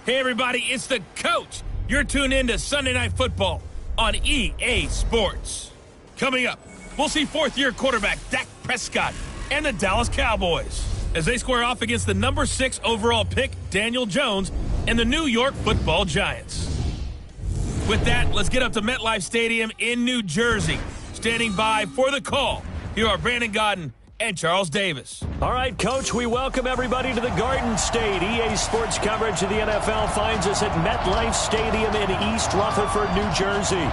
Hey, everybody, it's the coach. You're tuned in to Sunday Night Football on EA Sports. Coming up, we'll see fourth-year quarterback Dak Prescott and the Dallas Cowboys as they square off against the number 6 overall pick, Daniel Jones, and the New York Football Giants. With that, let's get up to MetLife Stadium in New Jersey. Standing by for the call, here are Brandon Godden and Charles Davis. All right, Coach, we welcome everybody to the Garden State. EA Sports coverage of the NFL finds us at MetLife Stadium in East Rutherford, New Jersey.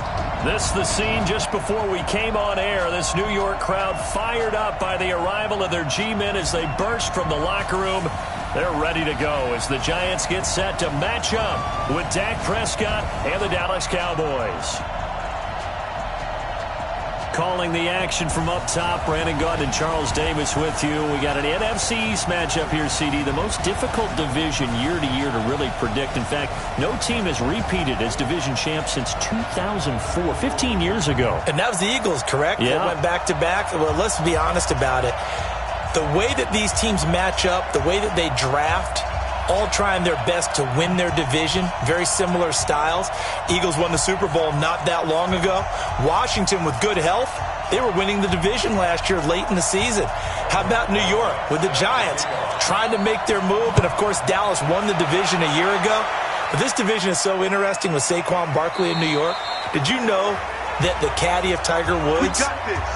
This the scene just before we came on air. This New York crowd fired up by the arrival of their G-men as they burst from the locker room. They're ready to go as the Giants get set to match up with Dak Prescott and the Dallas Cowboys. Calling the action from up top, Brandon Gaudin and Charles Davis with you. We got an NFC East matchup here, CD. The most difficult division year to year to really predict. In fact, no team has repeated as division champ since 2004, 15 years ago. And that was the Eagles, correct? Yeah. They went back-to-back. Well, let's be honest about it. The way that these teams match up, the way that they draft, all trying their best to win their division, very similar styles. Eagles won the Super Bowl not that long ago. Washington, with good health, they were winning the division last year late in the season. How about New York with the Giants trying to make their move? And, of course, Dallas won the division a year ago. But this division is so interesting with Saquon Barkley in New York. Did you know that the caddy of Tiger Woods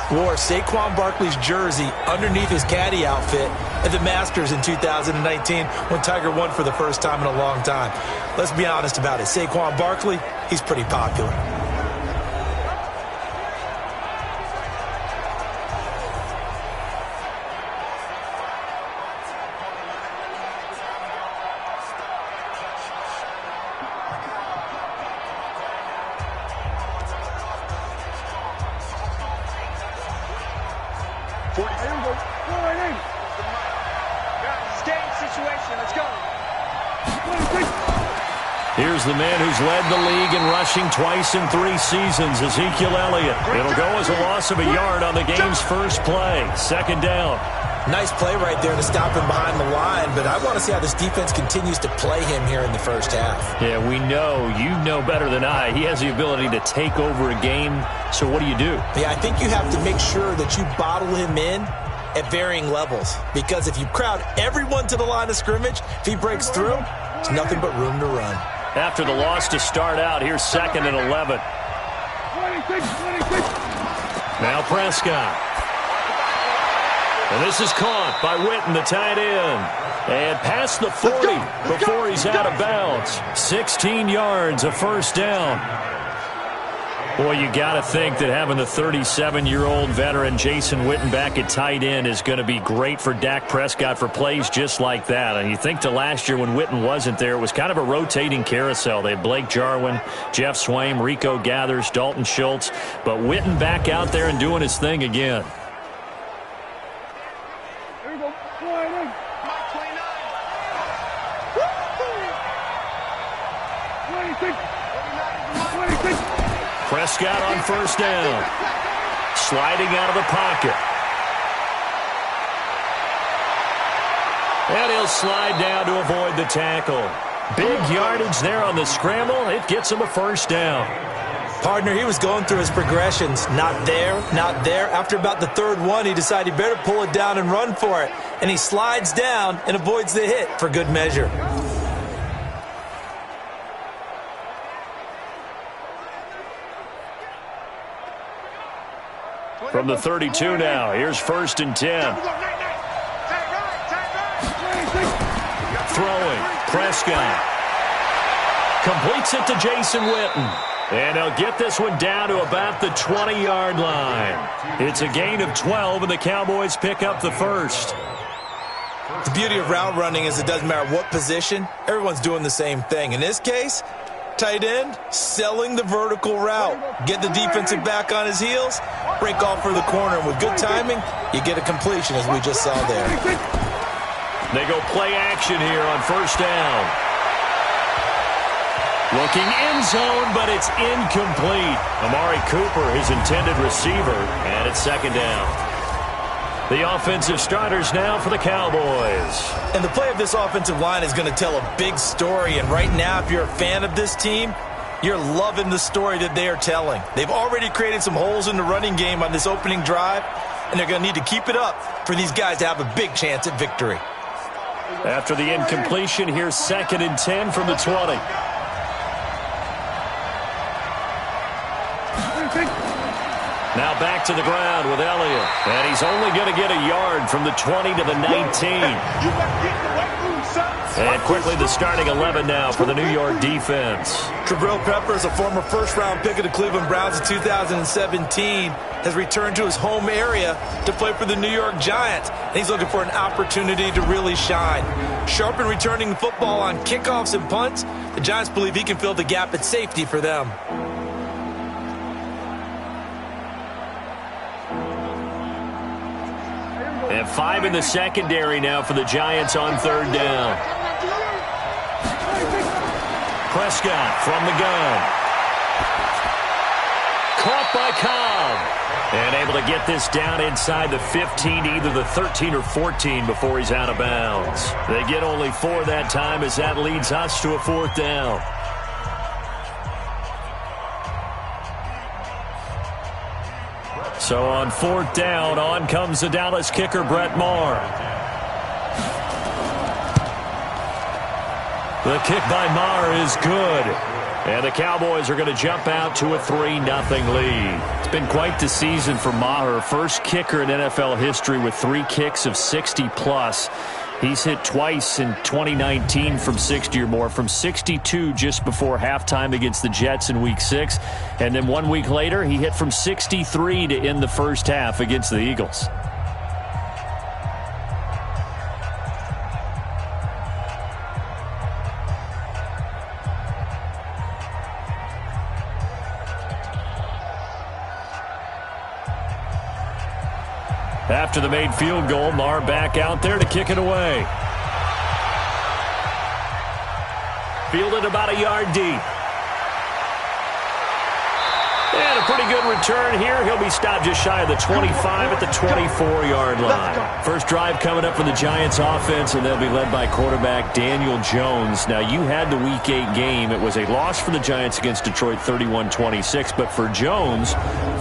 wore Saquon Barkley's jersey underneath his caddy outfit at the Masters in 2019 when Tiger won for the first time in a long time? Let's be honest about it. Saquon Barkley, he's pretty popular. Here's the man who's led the league in rushing twice in 3 seasons, Ezekiel Elliott. It'll go as a loss of a yard on the game's first play. Second down. Nice play right there to stop him behind the line, but I want to see how this defense continues to play him here in the first half. Yeah, we know. You know better than I. He has the ability to take over a game, so what do you do? Yeah, I think you have to make sure that you bottle him in at varying levels, because if you crowd everyone to the line of scrimmage, if he breaks through, it's nothing but room to run. After the loss to start out, here's 2nd and 11. Now Prescott. And this is caught by Witten, the tight end. And past the 40 before he's out of bounds. 16 yards, a first down. Boy, you got to think that having the 37-year-old veteran Jason Witten back at tight end is going to be great for Dak Prescott for plays just like that. And you think to last year when Witten wasn't there, it was kind of a rotating carousel. They had Blake Jarwin, Jeff Swaim, Rico Gathers, Dalton Schultz. But Witten back out there and doing his thing again. Prescott on first down. Sliding out of the pocket. And he'll slide down to avoid the tackle. Big yardage there on the scramble. It gets him a first down. Partner, he was going through his progressions. Not there, not there. After about the 3rd one, he decided he better pull it down and run for it. And he slides down and avoids the hit for good measure. From the 32 now, here's 1st and 10. Throwing, Prescott. Completes it to Jason Witten. And he'll get this one down to about the 20-yard line. It's a gain of 12, and the Cowboys pick up the first. The beauty of route running is it doesn't matter what position, everyone's doing the same thing. In this case, tight end, selling the vertical route. Get the defensive back on his heels, break off for the corner. And with good timing, you get a completion, as we just saw there. They go play action here on first down. Looking end zone, but it's incomplete. Amari Cooper, his intended receiver, and it's 2nd down. The offensive starters now for the Cowboys. And the play of this offensive line is going to tell a big story. And right now, if you're a fan of this team, you're loving the story that they are telling. They've already created some holes in the running game on this opening drive, and they're going to need to keep it up for these guys to have a big chance at victory. After the incompletion, here's 2nd and 10 from the 20. Now back to the ground with Elliott. And he's only going to get a yard from the 20 to the 19. And quickly the starting 11 now for the New York defense. Jabril Peppers, a former first-round pick of the Cleveland Browns in 2017, has returned to his home area to play for the New York Giants. And he's looking for an opportunity to really shine. Sharp in returning the football on kickoffs and punts, the Giants believe he can fill the gap at safety for them. And 5 in the secondary now for the Giants on 3rd down. Prescott from the gun. Caught by Cobb. And able to get this down inside the 15, either the 13 or 14 before he's out of bounds. They get only 4 that time as that leads us to a 4th down. So on 4th down, on comes the Dallas kicker, Brett Maher. The kick by Maher is good. And the Cowboys are going to jump out to a 3-0 lead. It's been quite the season for Maher. First kicker in NFL history with 3 kicks of 60-plus. He's hit twice in 2019 from 60 or more, from 62 just before halftime against the Jets in Week 6. And then 1 week later, he hit from 63 to end the first half against the Eagles. After the made field goal, Maher back out there to kick it away. Fielded about a yard deep. And a pretty good return here. He'll be stopped just shy of the 25 at the 24-yard line. First drive coming up for the Giants offense, and they'll be led by quarterback Daniel Jones. Now, you had the Week 8 game. It was a loss for the Giants against Detroit, 31-26. But for Jones,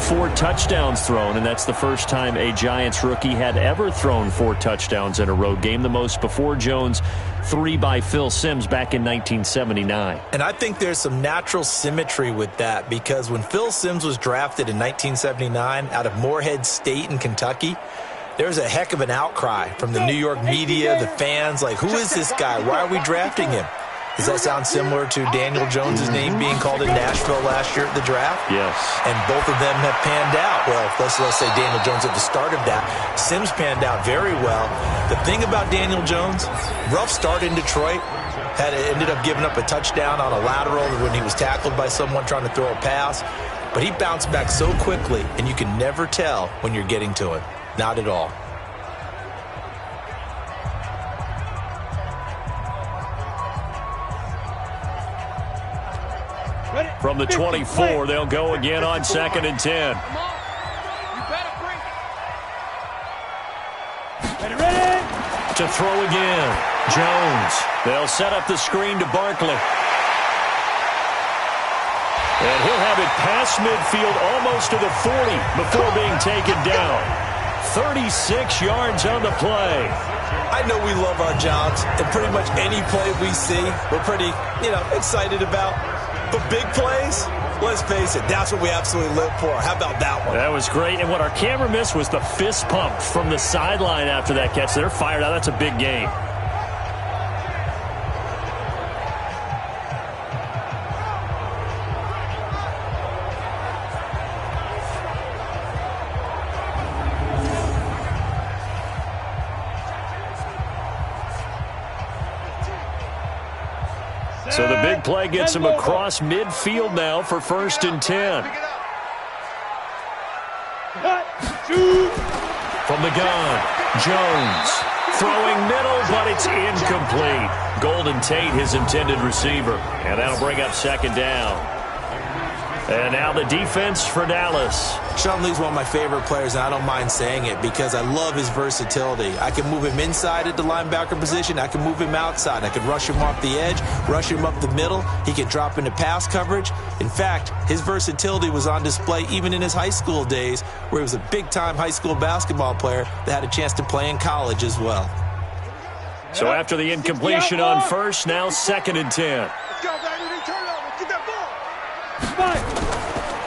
4 touchdowns thrown, and that's the first time a Giants rookie had ever thrown 4 touchdowns in a road game. The most before Jones, 3 by Phil Simms back in 1979. And I think there's some natural symmetry with that, because when Phil Simms was drafted in 1979 out of Morehead State in Kentucky, there was a heck of an outcry from the New York media, the fans, like, who is this guy? Why are we drafting him? Does that sound similar to Daniel Jones' name being called in Nashville last year at the draft? Yes. And both of them have panned out. Well, let's say Daniel Jones at the start of that. Sims panned out very well. The thing about Daniel Jones, rough start in Detroit, ended up giving up a touchdown on a lateral when he was tackled by someone trying to throw a pass. But he bounced back so quickly, and you can never tell when you're getting to him. Not at all. From the 24, they'll go again on 2nd and 10. To throw again, Jones. They'll set up the screen to Barkley. And he'll have it past midfield almost to the 40 before being taken down. 36 yards on the play. I know we love our jobs, and pretty much any play we see, we're pretty, excited about. But big plays, let's face it, that's what we absolutely live for. How about that one? That was great. And what our camera missed was the fist pump from the sideline after that catch. They're fired out. That's a big game. So the big play gets him across midfield now for 1st and 10. From the gun, Jones throwing middle, but it's incomplete. Golden Tate, his intended receiver, and that'll bring up 2nd down. And now the defense for Dallas. Sean Lee's one of my favorite players, and I don't mind saying it because I love his versatility. I can move him inside at the linebacker position. I can move him outside. I can rush him off the edge, rush him up the middle. He can drop into pass coverage. In fact, his versatility was on display even in his high school days, where he was a big-time high school basketball player that had a chance to play in college as well. So after the incompletion on first, now 2nd and 10.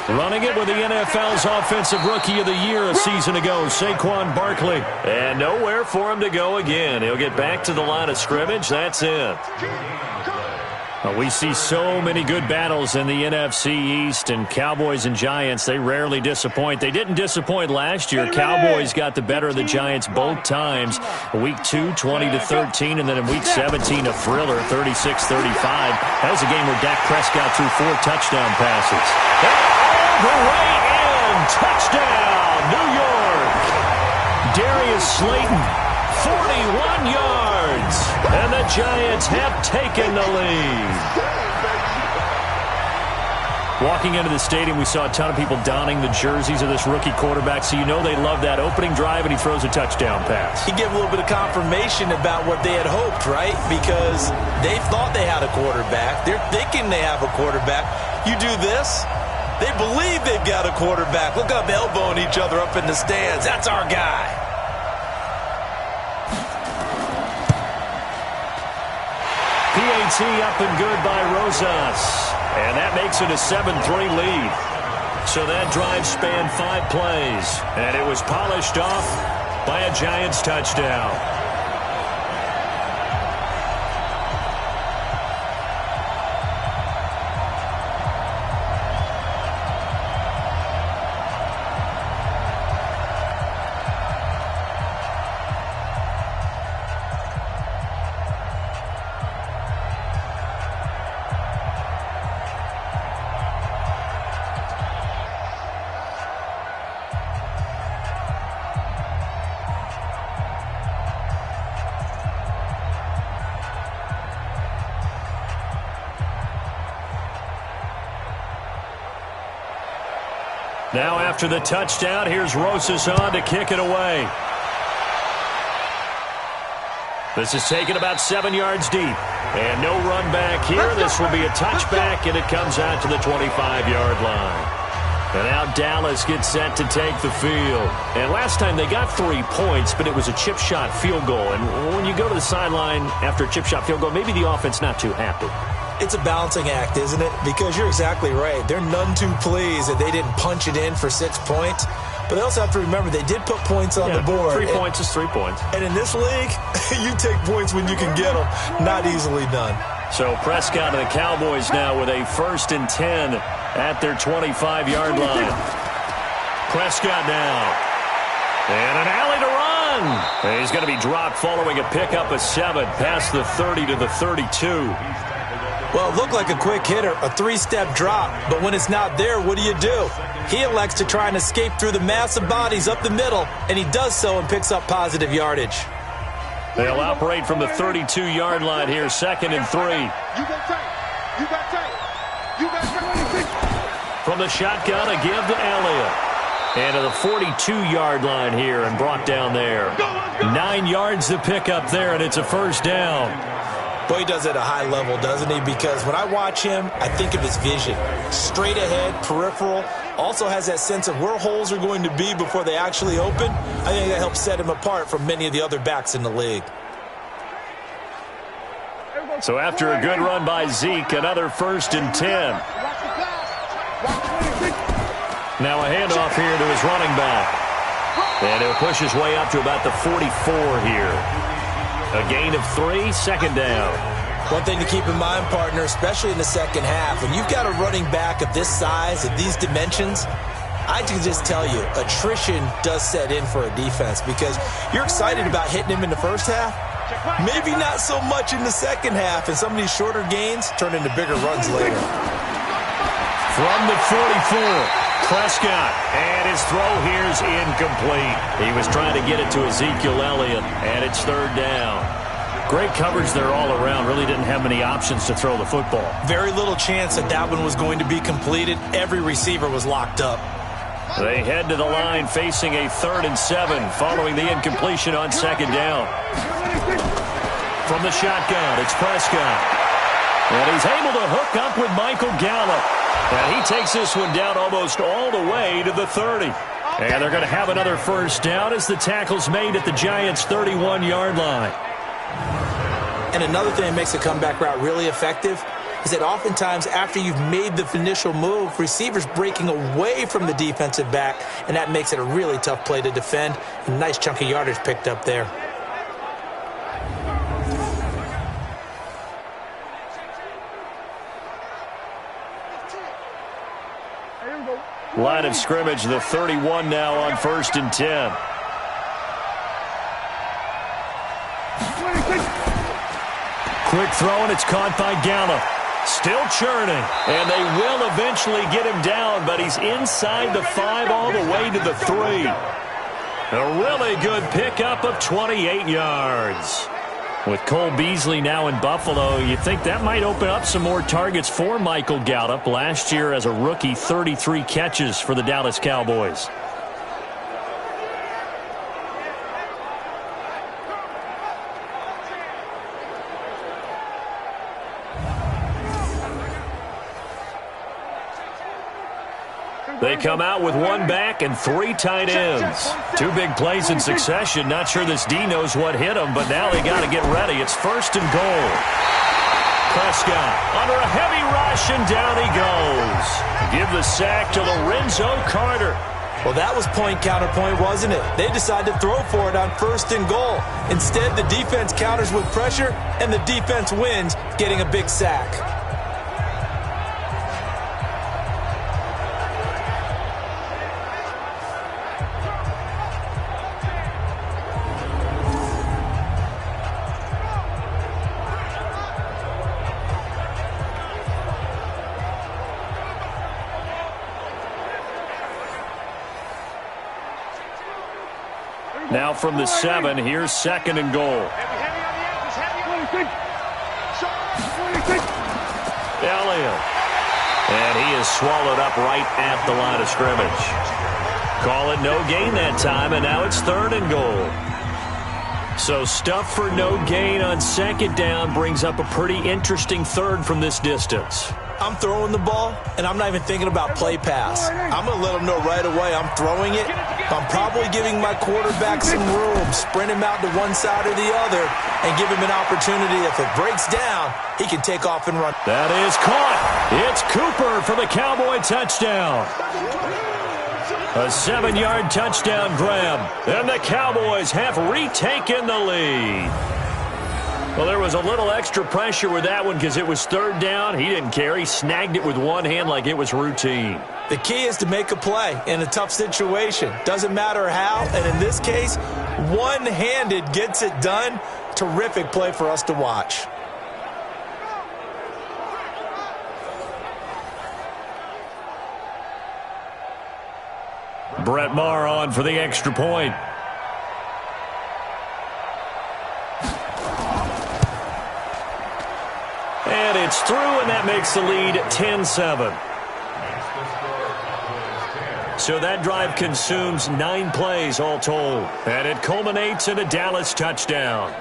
Running it with the NFL's Offensive Rookie of the Year a season ago, Saquon Barkley. And nowhere for him to go again. He'll get back to the line of scrimmage. That's it. We see so many good battles in the NFC East, and Cowboys and Giants, they rarely disappoint. They didn't disappoint last year. Cowboys got the better of the Giants both times. Week 2, 20-13, and then in Week 17, a thriller, 36-35. That was a game where Dak Prescott threw 4 touchdown passes. All the way in, touchdown, New York. Darius Slayton, 41 yards, and the Giants have taken the lead. Walking into the stadium, we saw a ton of people donning the jerseys of this rookie quarterback, so you know they love that opening drive, and he throws a touchdown pass. He gave a little bit of confirmation about what they had hoped, right? Because they thought they had a quarterback. They're thinking they have a quarterback. You do this, they believe they've got a quarterback. Look up, elbowing each other up in the stands. That's our guy. PAT up and good by Rosas. And that makes it a 7-3 lead. So that drive spanned 5 plays. And it was polished off by a Giants touchdown. Now after the touchdown, here's Rosas on to kick it away. This is taken about 7 yards deep. And no run back here. This will be a touchback, and it comes out to the 25-yard line. And now Dallas gets set to take the field. And last time they got 3 points, but it was a chip shot field goal. And when you go to the sideline after a chip shot field goal, maybe the offense not too happy. It's a balancing act, isn't it? Because you're exactly right. They're none too pleased that they didn't punch it in for 6 points. But they also have to remember they did put points on the board. 3 points is 3 points. And in this league, you take points when you can get them. Not easily done. So Prescott and the Cowboys now with a 1st and 10 at their 25-yard line. Prescott now. And an alley to run. And he's going to be dropped following a pickup of 7 past the 30 to the 32. Well, it looked like a quick hitter, a 3-step drop. But when it's not there, what do? He elects to try and escape through the mass of bodies up the middle, and he does so and picks up positive yardage. They'll operate from the 32-yard line here, 2nd and 3. From the shotgun, a give to Elliott. And to the 42-yard line here and brought down there. 9 yards to pick up there, and it's a 1st down. Boy, he does it at a high level, doesn't he? Because when I watch him, I think of his vision. Straight ahead, peripheral. Also has that sense of where holes are going to be before they actually open. I think that helps set him apart from many of the other backs in the league. So after a good run by Zeke, another 1st and 10. Now a handoff here to his running back. And he'll push his way up to about the 44 here. A gain of 3, 2nd down. One thing to keep in mind, partner, especially in the second half, when you've got a running back of this size, of these dimensions, I can just tell you, attrition does set in for a defense because you're excited about hitting him in the first half. Maybe not so much in the second half, and some of these shorter gains turn into bigger runs later. From the 44. Prescott, and his throw here is incomplete. He was trying to get it to Ezekiel Elliott, and it's 3rd down. Great coverage there all around. Really didn't have many options to throw the football. Very little chance that that one was going to be completed. Every receiver was locked up. They head to the line facing a 3rd and 7 following the incompletion on 2nd down. From the shotgun, it's Prescott. And he's able to hook up with Michael Gallup. And he takes this one down almost all the way to the 30. And they're going to have another 1st down as the tackle's made at the Giants' 31-yard line. And another thing that makes a comeback route really effective is that oftentimes after you've made the initial move, receivers breaking away from the defensive back, and that makes it a really tough play to defend. A nice chunk of yardage picked up there. Line of scrimmage, the 31 now on 1st and 10. Quick throw, and it's caught by Gallup. Still churning, and they will eventually get him down, but he's inside the 5 all the way to the 3. A really good pickup of 28 yards. With Cole Beasley now in Buffalo, you think that might open up some more targets for Michael Gallup. Last year as a rookie, 33 catches for the Dallas Cowboys. They come out with 1 back and 3 tight ends. 2 big plays in succession. Not sure this D knows what hit him, but now they got to get ready. It's 1st and goal. Prescott under a heavy rush, and down he goes. Give the sack to Lorenzo Carter. Well, that was point counterpoint, wasn't it? They decided to throw for it on 1st and goal. Instead, the defense counters with pressure, and the defense wins, getting a big sack. Now from the 7, here's 2nd and goal. Elliott. And he is swallowed up right at the line of scrimmage. Call it no gain that time, and now it's 3rd and goal. So stuff for no gain on 2nd down brings up a pretty interesting 3rd from this distance. I'm throwing the ball, and I'm not even thinking about play pass. I'm going to let them know right away I'm throwing it. I'm probably giving my quarterback some room, sprint him out to one side or the other, and give him an opportunity. If it breaks down, he can take off and run. That is caught. It's Cooper for the Cowboy touchdown. A 7-yard touchdown grab, and the Cowboys have retaken the lead. Well, there was a little extra pressure with that one because it was 3rd down. He didn't care. He snagged it with one hand like it was routine. The key is to make a play in a tough situation. Doesn't matter how, and in this case, one-handed gets it done. Terrific play for us to watch. Brett Maher on for the extra point. And it's through, and that makes the lead 10-7. So that drive consumes 9 plays all told. And it culminates in a Dallas touchdown.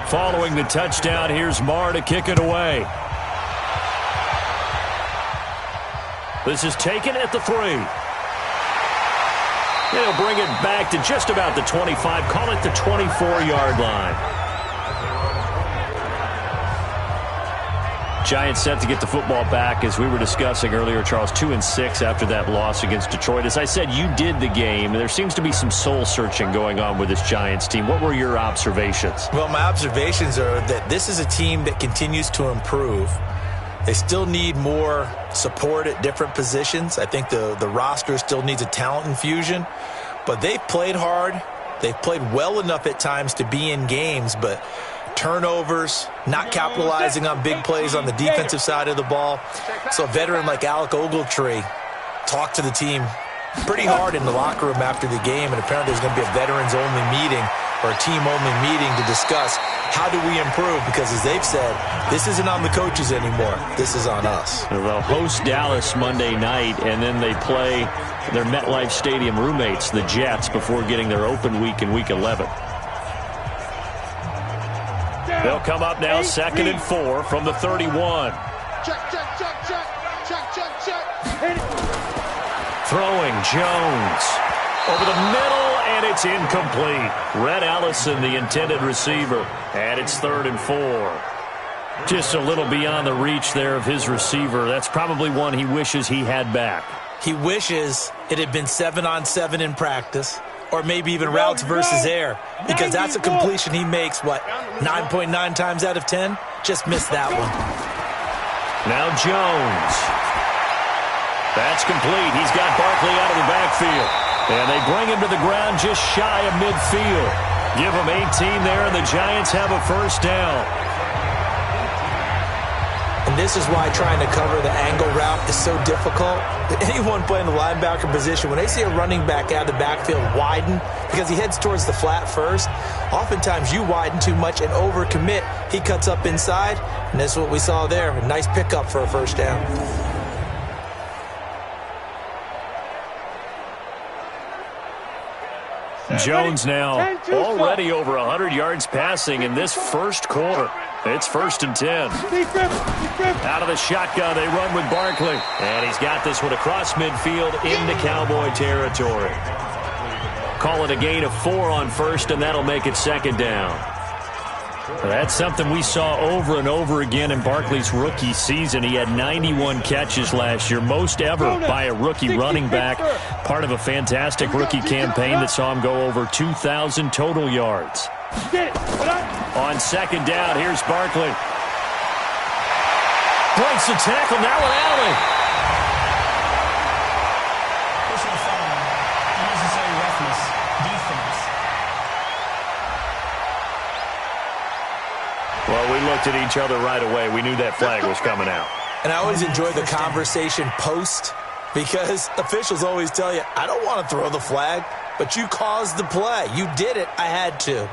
Following the touchdown, here's Maher to kick it away. This is taken at the 3. They'll bring it back to just about the 25, call it the 24-yard line. Giants set to get the football back, as we were discussing earlier, Charles, 2-6 after that loss against Detroit. As I said, you did the game, and there seems to be some soul-searching going on with this Giants team. What were your observations? Well, my observations are that this is a team that continues to improve. They still need more support at different positions. I think the roster still needs a talent infusion, but they've played hard. They've played well enough at times to be in games, but turnovers, not capitalizing on big plays on the defensive side of the ball. So a veteran like Alec Ogletree talked to the team pretty hard in the locker room after the game, and apparently there's going to be a veterans-only meeting or a team-only meeting to discuss how do we improve, because as they've said, this isn't on the coaches anymore. This is on us. They'll host Dallas Monday night, and then they play their MetLife Stadium roommates, the Jets, before getting their open week in Week 11. They'll come up now 2nd and 4 from the 31. Check. Throwing Jones over the middle, and it's incomplete. Red Allison, the intended receiver, and it's 3rd and 4. Just a little beyond the reach there of his receiver. That's probably one he wishes he had back. He wishes it had been 7-on-7 in practice, or maybe even routes versus air, because that's a completion he makes, 9.9 times out of 10? Just missed that one. Now Jones. That's complete. He's got Barkley out of the backfield. And they bring him to the ground just shy of midfield. Give him 18 there, and the Giants have a first down. And this is why trying to cover the angle route is so difficult. Anyone playing the linebacker position, when they see a running back out of the backfield widen, because he heads towards the flat first, oftentimes you widen too much and overcommit. He cuts up inside, and that's what we saw there. A nice pickup for a first down. Jones now already over 100 yards passing in this first quarter. It's 1st and 10. Out of the shotgun, they run with Barkley. And he's got this one across midfield into Cowboy territory. Call it a gain of 4 on first, and that'll make it 2nd down. That's something we saw over and over again in Barkley's rookie season. He had 91 catches last year, most ever by a rookie running back, part of a fantastic rookie campaign that saw him go over 2,000 total yards. On 2nd down, here's Barkley. Breaks the tackle, now an alley. Personal foul, unnecessary roughness, defense. Well, we looked at each other right away. We knew that flag was coming out. And I always enjoy the conversation post, because officials always tell you, I don't want to throw the flag, but you caused the play. You did it. I had to.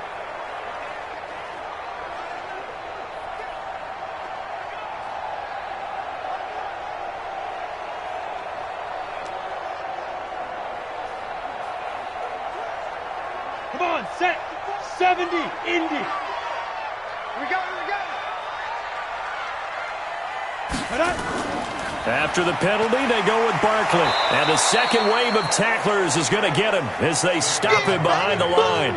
Come on, set. 70, Indy. We go. After the penalty, they go with Barkley. And the second wave of tacklers is going to get him as they stop him behind the line.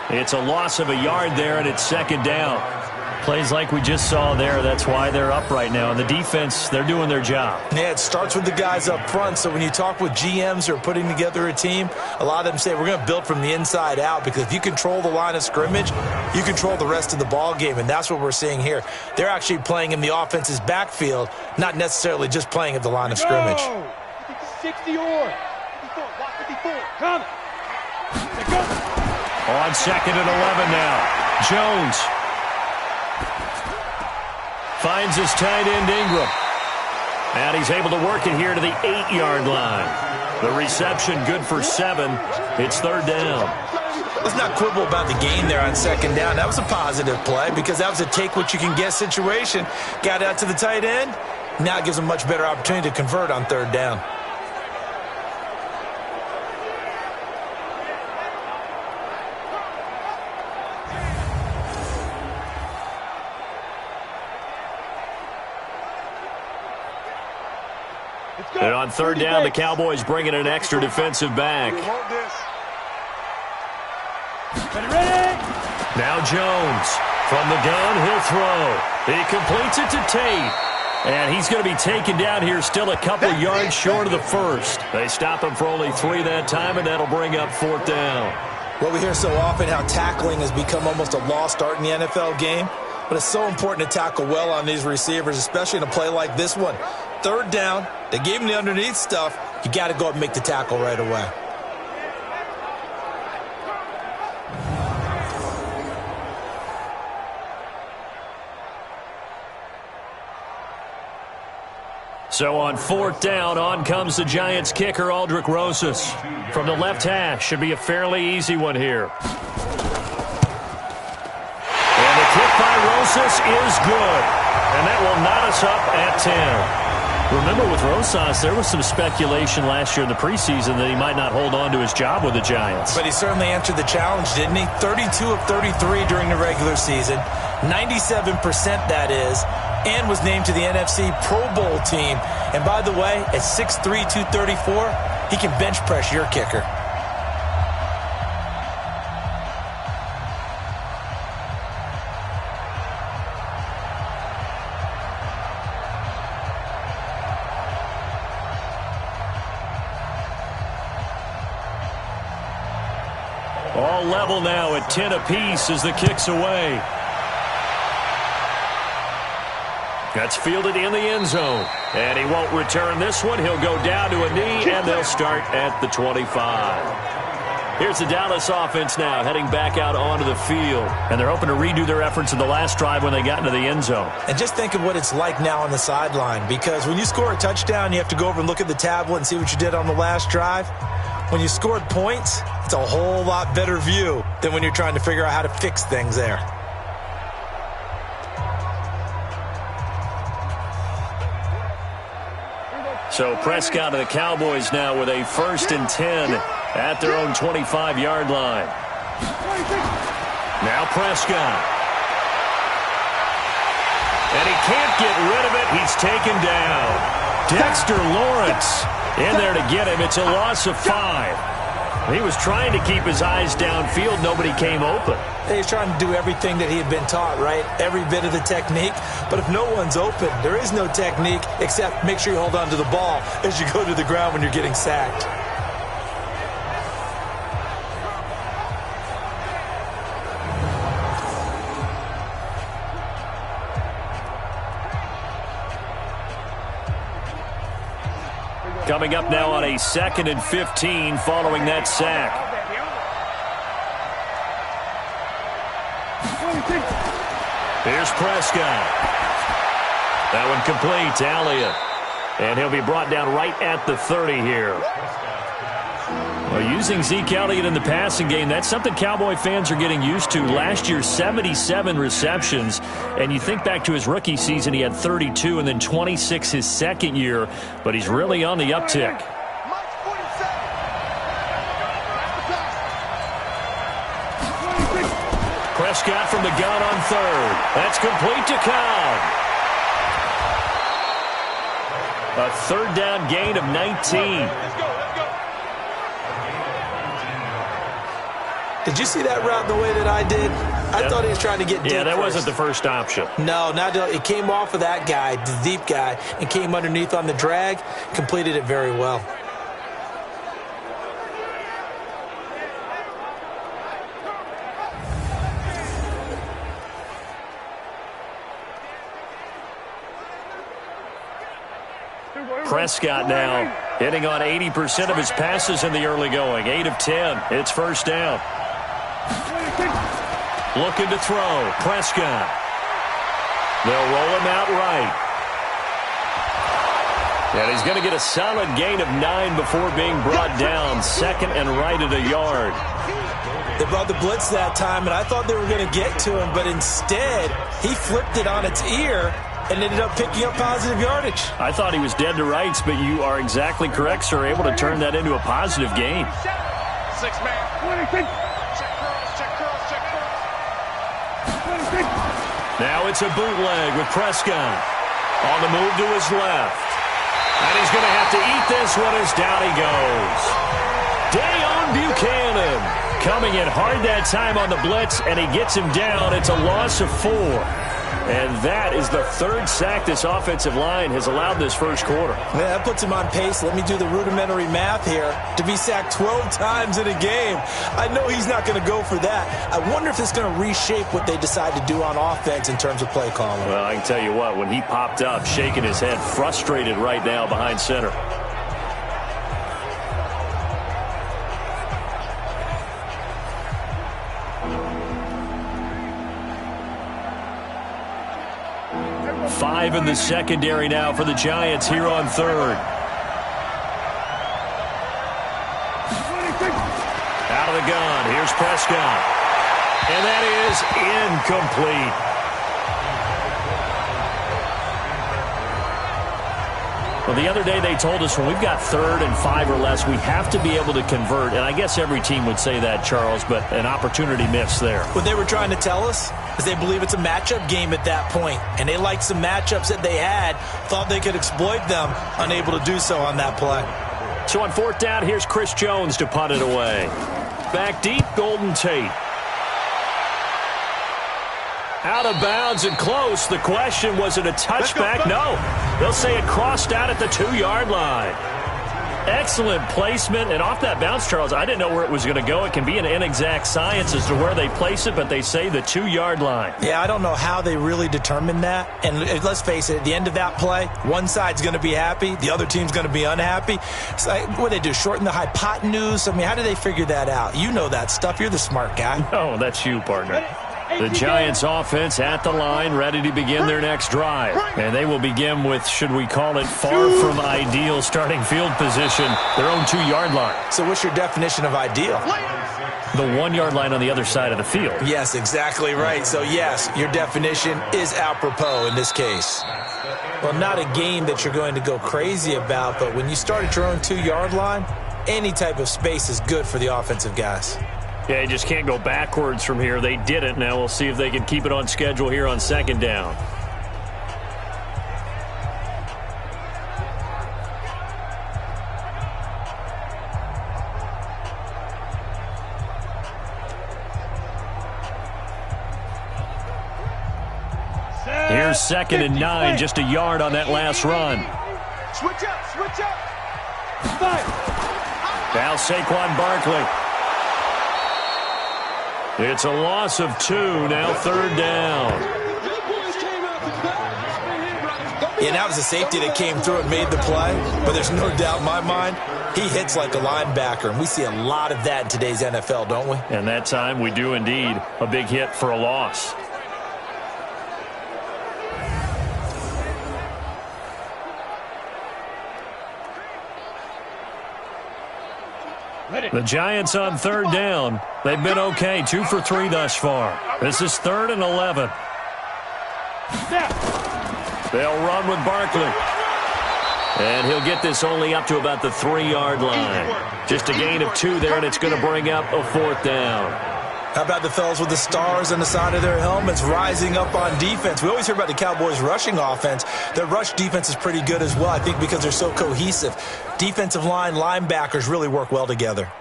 It's a loss of a yard there, and it's 2nd down. Plays like we just saw there. That's why they're up right now. And the defense, they're doing their job. Yeah, it starts with the guys up front. So when you talk with GMs who are putting together a team, a lot of them say we're going to build from the inside out, because if you control the line of scrimmage, you control the rest of the ball game. And that's what we're seeing here. They're actually playing in the offense's backfield, not necessarily just playing at the line of scrimmage. 60 or 54. Come. On 2nd and 11 now. Jones finds his tight end Ingram. And he's able to work it here to the 8-yard line. The reception good for 7. It's 3rd down. Let's not quibble about the gain there on 2nd down. That was a positive play, because that was a take-what-you-can-get situation. Got out to the tight end. Now it gives him a much better opportunity to convert on 3rd down. And on 3rd down, the Cowboys bring in an extra defensive back. Now Jones from the gun, he'll throw. He completes it to Tate. And he's going to be taken down here still a couple yards short of the first. They stop him for only 3 that time, and that'll bring up 4th down. Well, we hear so often how tackling has become almost a lost art in the NFL game. But it's so important to tackle well on these receivers, especially in a play like this one. 3rd down, they gave him the underneath stuff. You got to go up and make the tackle right away. So on 4th down, on comes the Giants kicker, Aldrick Rosas. From the left hash, should be a fairly easy one here. And the kick by Rosas is good. And that will knot us up at 10. Remember, with Rosas, there was some speculation last year in the preseason that he might not hold on to his job with the Giants. But he certainly answered the challenge, didn't he? 32 of 33 during the regular season. 97% that is. And was named to the NFC Pro Bowl team. And by the way, at 6'3", 234, he can bench press your kicker. All level now at 10 apiece as the kick's away. That's fielded in the end zone. And he won't return this one. He'll go down to a knee, and they'll start at the 25. Here's the Dallas offense now, heading back out onto the field. And they're hoping to redo their efforts in the last drive when they got into the end zone. And just think of what it's like now on the sideline. Because when you score a touchdown, you have to go over and look at the tablet and see what you did on the last drive. When you scored points, it's a whole lot better view than when you're trying to figure out how to fix things there. So Prescott and the Cowboys now with a 1st and 10 at their own 25-yard line. Now Prescott. And he can't get rid of it. He's taken down. Dexter Lawrence in there to get him. It's a loss of 5. He was trying to keep his eyes downfield. Nobody came open. He's trying to do everything that he had been taught, right? Every bit of the technique. But if no one's open, there is no technique except make sure you hold on to the ball as you go to the ground when you're getting sacked. Coming up now on a 2nd and 15 following that sack. Here's Prescott. That one complete to Elliott. And he'll be brought down right at the 30 here. Well, using Zeke Elliott in the passing game, that's something Cowboy fans are getting used to. Last year, 77 receptions. And you think back to his rookie season, he had 32 and then 26 his second year. But he's really on the uptick. Prescott from the gun on 3rd. That's complete to Cobb. A 3rd down gain of 19. Did you see that route the way that I did? I thought he was trying to get deep. Yeah, that first. wasn't the first option. No, it came off of that guy, the deep guy, and came underneath on the drag. Completed it very well. Prescott now hitting on 80% of his passes in the early going. 8 of 10. It's 1st down. Looking to throw. Prescott. They'll roll him out right. And he's going to get a solid gain of 9 before being brought down. 2nd and right at a yard. They brought the blitz that time, and I thought they were going to get to him, but instead he flipped it on its ear and ended up picking up positive yardage. I thought he was dead to rights, but you are exactly correct, sir. Able to turn that into a positive gain. 6-man. Check cross. Now it's a bootleg with Prescott. On the move to his left. And he's going to have to eat this one as down he goes. Dayon Buchanan coming in hard that time on the blitz, and he gets him down. It's a loss of 4. And that is the third sack this offensive line has allowed this first quarter. Yeah, that puts him on pace. Let me do the rudimentary math here. To be sacked 12 times in a game. I know he's not going to go for that. I wonder if it's going to reshape what they decide to do on offense in terms of play calling. Well, I can tell you what, when he popped up, shaking his head, frustrated right now behind center. Five in the secondary now for the Giants here on third. Out of the gun. Here's Prescott. And that is incomplete. Well, the other day they told us when we've got 3rd and 5 or less, we have to be able to convert. And I guess every team would say that, Charles, but an opportunity missed there. What they were trying to tell us is they believe it's a matchup game at that point. And they liked some matchups that they had, thought they could exploit them, unable to do so on that play. So on 4th down, here's Chris Jones to punt it away. Back deep, Golden Tate. Out of bounds and close. The question, was it a touchback? No. They'll say it crossed out at the 2-yard line. Excellent placement. And off that bounce, Charles, I didn't know where it was going to go. It can be an inexact science as to where they place it, but they say the 2-yard line. Yeah, I don't know how they really determined that. And let's face it, at the end of that play, one side's going to be happy, the other team's going to be unhappy. It's like, what do they do, shorten the hypotenuse? I mean, how do they figure that out? You know that stuff. You're the smart guy. Oh, that's you, partner. The Giants offense at the line, ready to begin their next drive. And they will begin with, should we call it, far from ideal starting field position, their own 2-yard line. So what's your definition of ideal? The 1-yard line on the other side of the field. Yes, exactly right. So yes, your definition is apropos in this case. Well, not a game that you're going to go crazy about, but when you start at your own 2-yard line, any type of space is good for the offensive guys. Yeah, you just can't go backwards from here. They did it. Now we'll see if they can keep it on schedule here on 2nd down. Here's 2nd and 9, just a yard on that last run. Switch up. Now Saquon Barkley. It's a loss of 2, now 3rd down. Yeah, that was a safety that came through and made the play, but there's no doubt in my mind, he hits like a linebacker, and we see a lot of that in today's NFL, don't we? And that time we do indeed. A big hit for a loss. The Giants on 3rd down. They've been okay, 2 for 3 thus far. This is 3rd and 11. They'll run with Barkley. And he'll get this only up to about the 3-yard line. Just a gain of 2 there, and it's going to bring up a 4th down. How about the fellas with the stars on the side of their helmets rising up on defense? We always hear about the Cowboys' rushing offense. Their rush defense is pretty good as well, I think, because they're so cohesive. Defensive line, linebackers really work well together.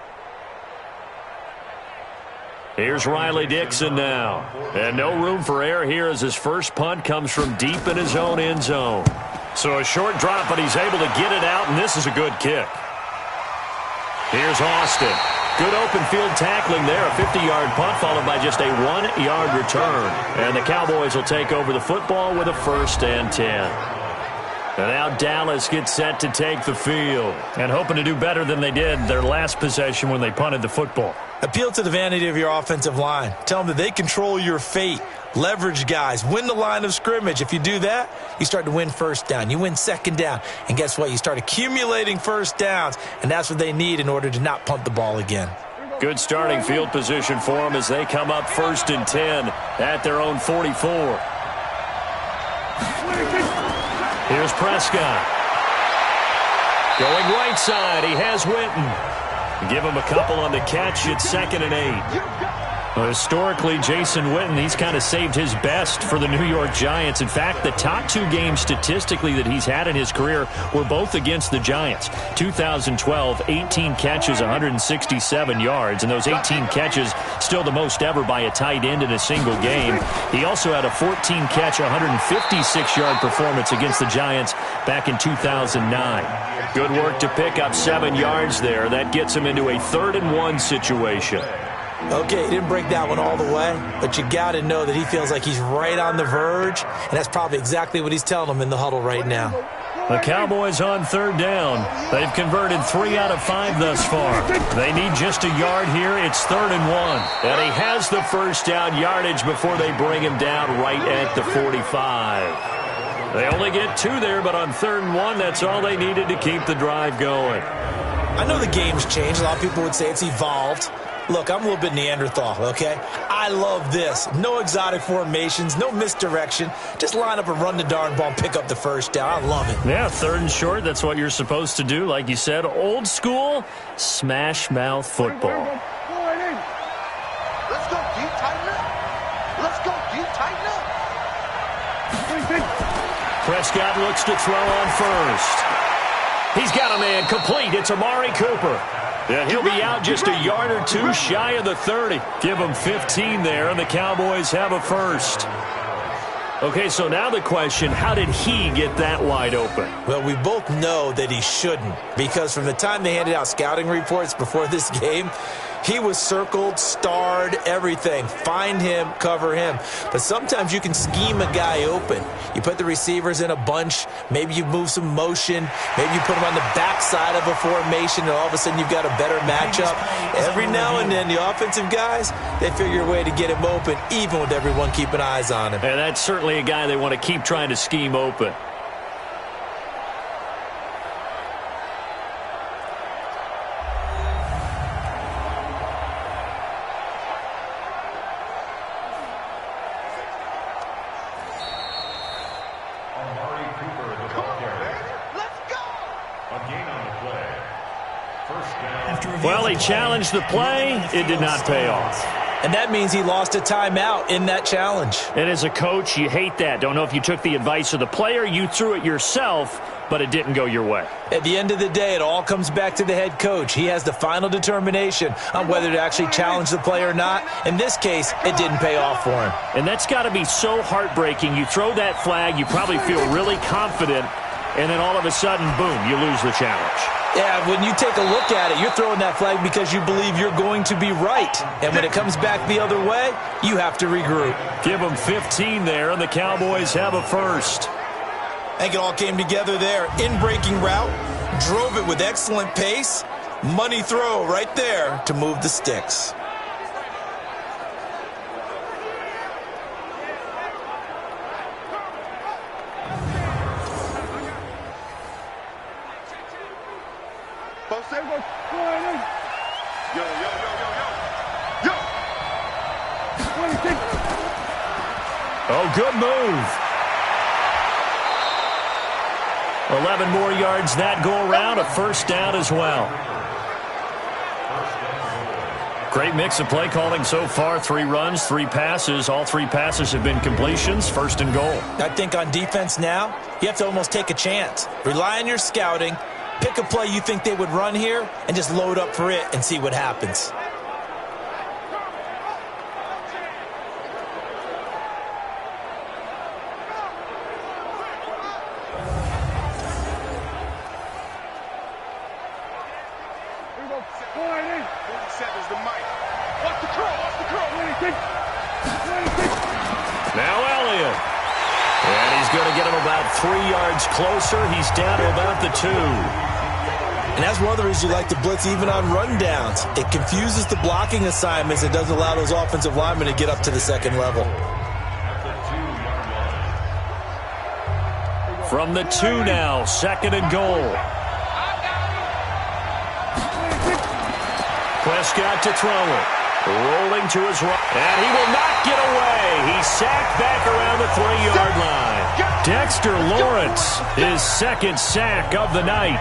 Here's Riley Dixon now. And no room for error here as his first punt comes from deep in his own end zone. So a short drop, but he's able to get it out, and this is a good kick. Here's Austin. Good open field tackling there. A 50-yard punt followed by just a 1-yard return. And the Cowboys will take over the football with a 1st and 10. And now Dallas gets set to take the field. And hoping to do better than they did their last possession when they punted the football. Appeal to the vanity of your offensive line. Tell them that they control your fate. Leverage guys. Win the line of scrimmage. If you do that, you start to win 1st down. You win 2nd down. And guess what? You start accumulating 1st downs. And that's what they need in order to not punt the ball again. Good starting field position for them as they come up 1st and 10 at their own 44. Here's Prescott. Going right side. He has Witten. Give him a couple on the catch. It's 2nd and 8. Well, historically, Jason Witten, he's kind of saved his best for the New York Giants. In fact, the top 2 games statistically that he's had in his career were both against the Giants. 2012, 18 catches, 167 yards, and those 18 catches still the most ever by a tight end in a single game. He also had a 14-catch, 156-yard performance against the Giants back in 2009. Good work to pick up 7 yards there. That gets him into a 3rd-and-1 situation. Okay, he didn't break that one all the way, but you got to know that he feels like he's right on the verge, and that's probably exactly what he's telling them in the huddle right now. The Cowboys on 3rd down. They've converted 3 out of 5 thus far. They need just a yard here. It's 3rd and 1. And he has the first down yardage before they bring him down right at the 45. They only get 2 there, but on 3rd and 1, that's all they needed to keep the drive going. I know the game's changed. A lot of people would say it's evolved. Look, I'm a little bit Neanderthal, okay? I love this. No exotic formations, no misdirection. Just line up and run the darn ball and pick up the first down. I love it. Yeah, 3rd and short, that's what you're supposed to do. Like you said, old school, smash mouth football. Let's go, D. Tighten up. Let's go, D. Tighten up. Prescott looks to throw on first. He's got a man complete. It's Amari Cooper. Yeah, he'll be out just a yard or 2 shy of the 30. Give him 15 there, and the Cowboys have a first. Okay, so now the question, how did he get that wide open? Well, we both know that he shouldn't, because from the time they handed out scouting reports before this game, he was circled, starred, everything. Find him, cover him. But sometimes you can scheme a guy open. You put the receivers in a bunch. Maybe you move some motion. Maybe you put them on the backside of a formation, and all of a sudden you've got a better matchup. Every now and then, the offensive guys, they figure a way to get him open, even with everyone keeping eyes on him. And that's certainly a guy they want to keep trying to scheme open. Well, he challenged the play. It did not pay off. And that means he lost a timeout in that challenge. And as a coach, you hate that. Don't know if you took the advice of the player, you threw it yourself, but it didn't go your way. At the end of the day, it all comes back to the head coach. He has the final determination on whether to actually challenge the play or not. In this case, it didn't pay off for him. And that's got to be so heartbreaking. You throw that flag, you probably feel really confident, and then all of a sudden, boom, you lose the challenge. Yeah, when you take a look at it, you're throwing that flag because you believe you're going to be right. And when it comes back the other way, you have to regroup. Give them 15 there, and the Cowboys have a first. I think it all came together there. In-breaking route, drove it with excellent pace. Money throw right there to move the sticks. Oh, good move. 11 more yards that go around, a first down as well. Great mix of play calling so far. 3 runs, 3 passes. All 3 passes have been completions. 1st and goal. I think on defense now, you have to almost take a chance. Rely on your scouting. Pick a play you think they would run here and just load up for it and see what happens. Now Elliott. And he's going to get him about 3 yards closer. He's down to about the 2. And that's one of the reasons you like to blitz even on rundowns. It confuses the blocking assignments. It doesn't allow those offensive linemen to get up to the second level. From the 2 now, 2nd and goal. Prescott to throw it. Rolling to his right. And he will not get away. He's sacked back around the 3-yard line. Dexter Lawrence, his 2nd sack of the night.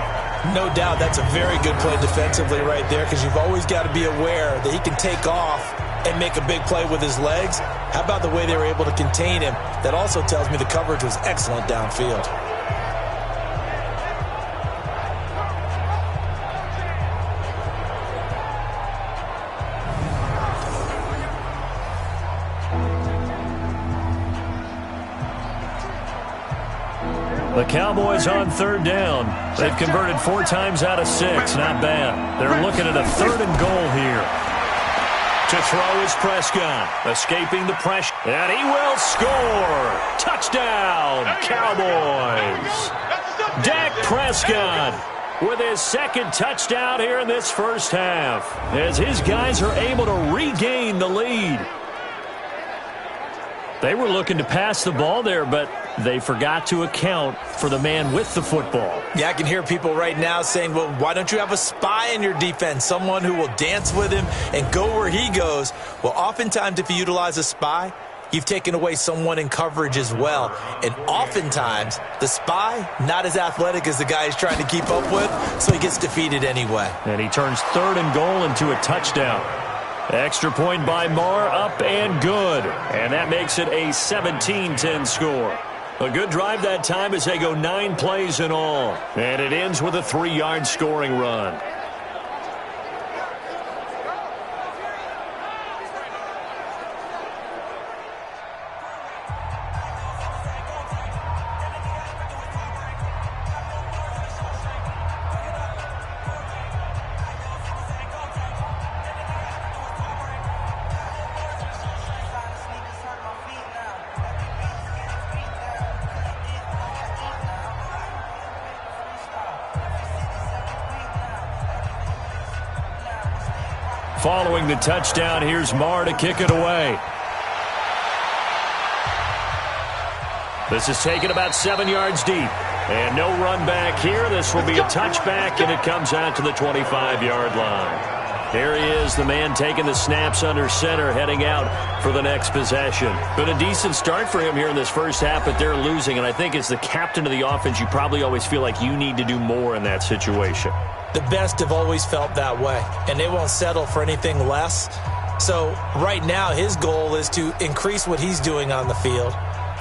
No doubt that's a very good play defensively right there, because you've always got to be aware that he can take off and make a big play with his legs. How about the way they were able to contain him? That also tells me the coverage was excellent downfield. The Cowboys on third down. They've converted 4 times out of 6. Not bad. They're looking at a 3rd and goal here. To throw is Prescott. Escaping the pressure. And he will score. Touchdown, Cowboys. Dak Prescott with his 2nd touchdown here in this first half, as his guys are able to regain the lead. They were looking to pass the ball there, but they forgot to account for the man with the football. Yeah, I can hear people right now saying, well, why don't you have a spy in your defense, someone who will dance with him and go where he goes? Well, oftentimes if you utilize a spy, you've taken away someone in coverage as well. And oftentimes, the spy, not as athletic as the guy he's trying to keep up with, so he gets defeated anyway. And he turns 3rd and goal into a touchdown. Extra point by Marr, up and good. And that makes it a 17-10 score. A good drive that time as they go 9 plays in all. And it ends with a 3-yard scoring run. Following the touchdown, here's Marr to kick it away. This is taken about 7 yards deep. And no run back here. This will be a touchback, and it comes out to the 25-yard line. Here he is, the man taking the snaps under center, heading out for the next possession. Been a decent start for him here in this first half, but they're losing. And I think as the captain of the offense, you probably always feel like you need to do more in that situation. The best have always felt that way, and they won't settle for anything less. So right now his goal is to increase what he's doing on the field,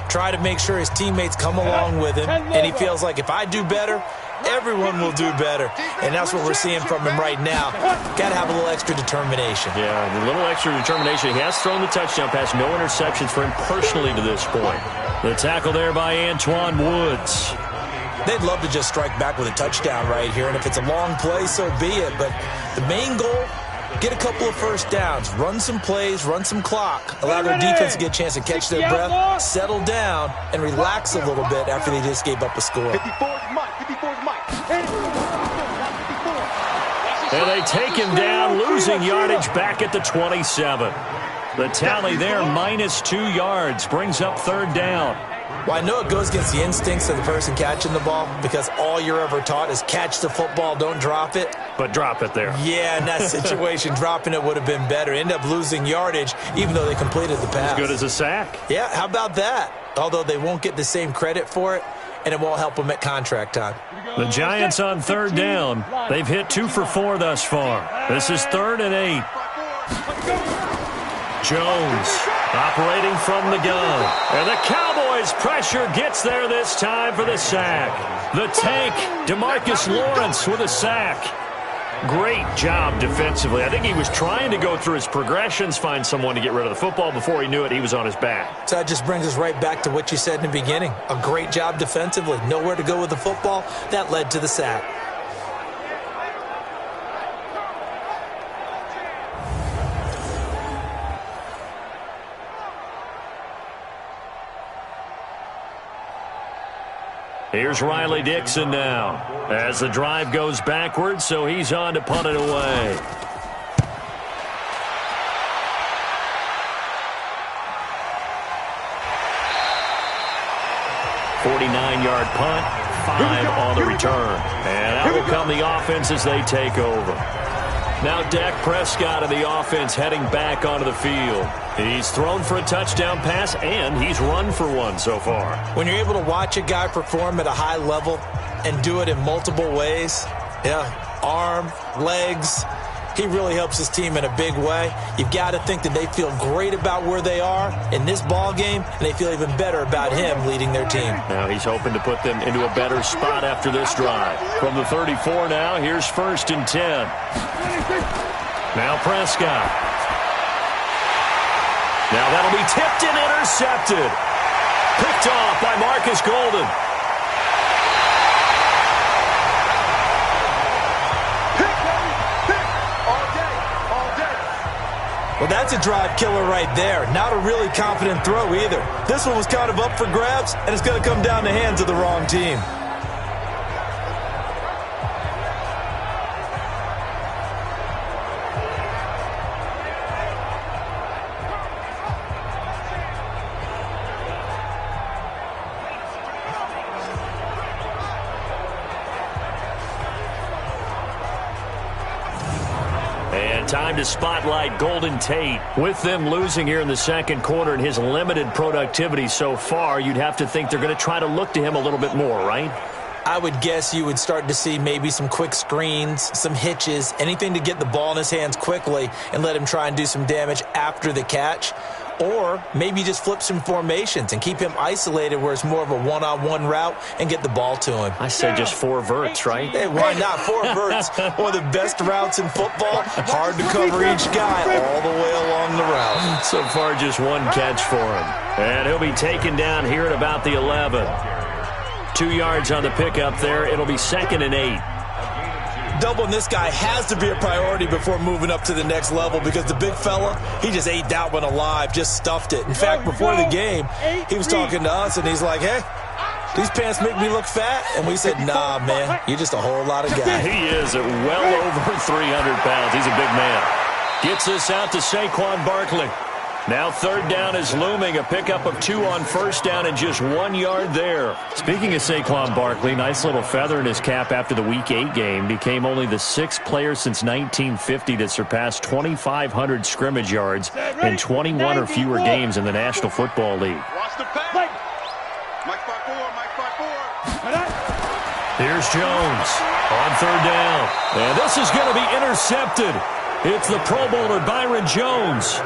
try to make sure his teammates come along with him, and he feels like if I do better, everyone will do better. And that's what we're seeing from him right now. Got to have a little extra determination. Yeah, a little extra determination. He has thrown the touchdown pass, no interceptions for him personally to this point. The tackle there by Antoine Woods. They'd love to just strike back with a touchdown right here, and if it's a long play, so be it. But the main goal, get a couple of first downs, run some plays, run some clock, allow their defense to get a chance to catch their breath, settle down, and relax a little bit after they just gave up a score. 54 is Mike. 54 is Mike. And they take him down, losing yardage back at the 27. The tally there, -2 yards, brings up 3rd down. Well, I know it goes against the instincts of the person catching the ball because all you're ever taught is catch the football, don't drop it. But drop it there. Yeah, in that situation, dropping it would have been better. End up losing yardage even though they completed the pass. As good as a sack. Yeah, how about that? Although they won't get the same credit for it, and it won't help them at contract time. The Giants on 3rd down. They've hit 2 for 4 thus far. This is 3rd and 8. Jones operating from the gun. And the Cowboys pressure gets there this time for the sack. The tank, DeMarcus Lawrence with a sack. Great job defensively. I think he was trying to go through his progressions, find someone to get rid of the football. Before he knew it, he was on his back. So that just brings us right back to what you said in the beginning. A great job defensively. Nowhere to go with the football. That led to the sack. Here's Riley Dixon now as the drive goes backwards, so he's on to punt it away. $49-yard punt, 5 on the return. And out will come the offense as they take over. Now Dak Prescott of the offense heading back onto the field. He's thrown for a touchdown pass, and he's run for one so far. When you're able to watch a guy perform at a high level and do it in multiple ways, yeah, arm, legs, He really helps his team in a big way. You've got to think that they feel great about where they are in this ball game, and they feel even better about him leading their team. Now he's hoping to put them into a better spot after this drive. From the 34 now, here's 1st and 10. Now Prescott. Now that'll be tipped and intercepted. Picked off by Marcus Golden. Well, that's a drive killer right there. Not a really confident throw either. This one was kind of up for grabs, and it's going to come down the hands of the wrong team. Time to spotlight Golden Tate. With them losing here in the second quarter and his limited productivity so far, you'd have to think they're going to try to look to him a little bit more, right? I would guess you would start to see maybe some quick screens, some hitches, anything to get the ball in his hands quickly and let him try and do some damage after the catch. Or maybe just flip some formations and keep him isolated where it's more of a one-on-one route and get the ball to him. I said just 4 verts, right? Hey, why not? 4 verts. One of the best routes in football. Hard to cover each guy all the way along the route. So far, just 1 catch for him. And he'll be taken down here at about the 11. 2 yards on the pickup there. It'll be 2nd and 8. Doubling this guy has to be a priority before moving up to the next level because the big fella, he just ate that one alive, just stuffed it. In fact, before the game, he was talking to us, and he's like, hey, these pants make me look fat? And we said, nah, man, you're just a whole lot of guy. He is at well over 300 pounds. He's a big man. Gets this out to Saquon Barkley. Now 3rd down is looming, a pickup of 2 on 1st down and just 1 yard there. Speaking of Saquon Barkley, nice little feather in his cap after the Week 8 game. Became only the 6th player since 1950 that surpassed 2,500 scrimmage yards in 21 or fewer games in the National Football League. Here's Jones on 3rd down. And this is going to be intercepted. It's the Pro Bowler Byron Jones.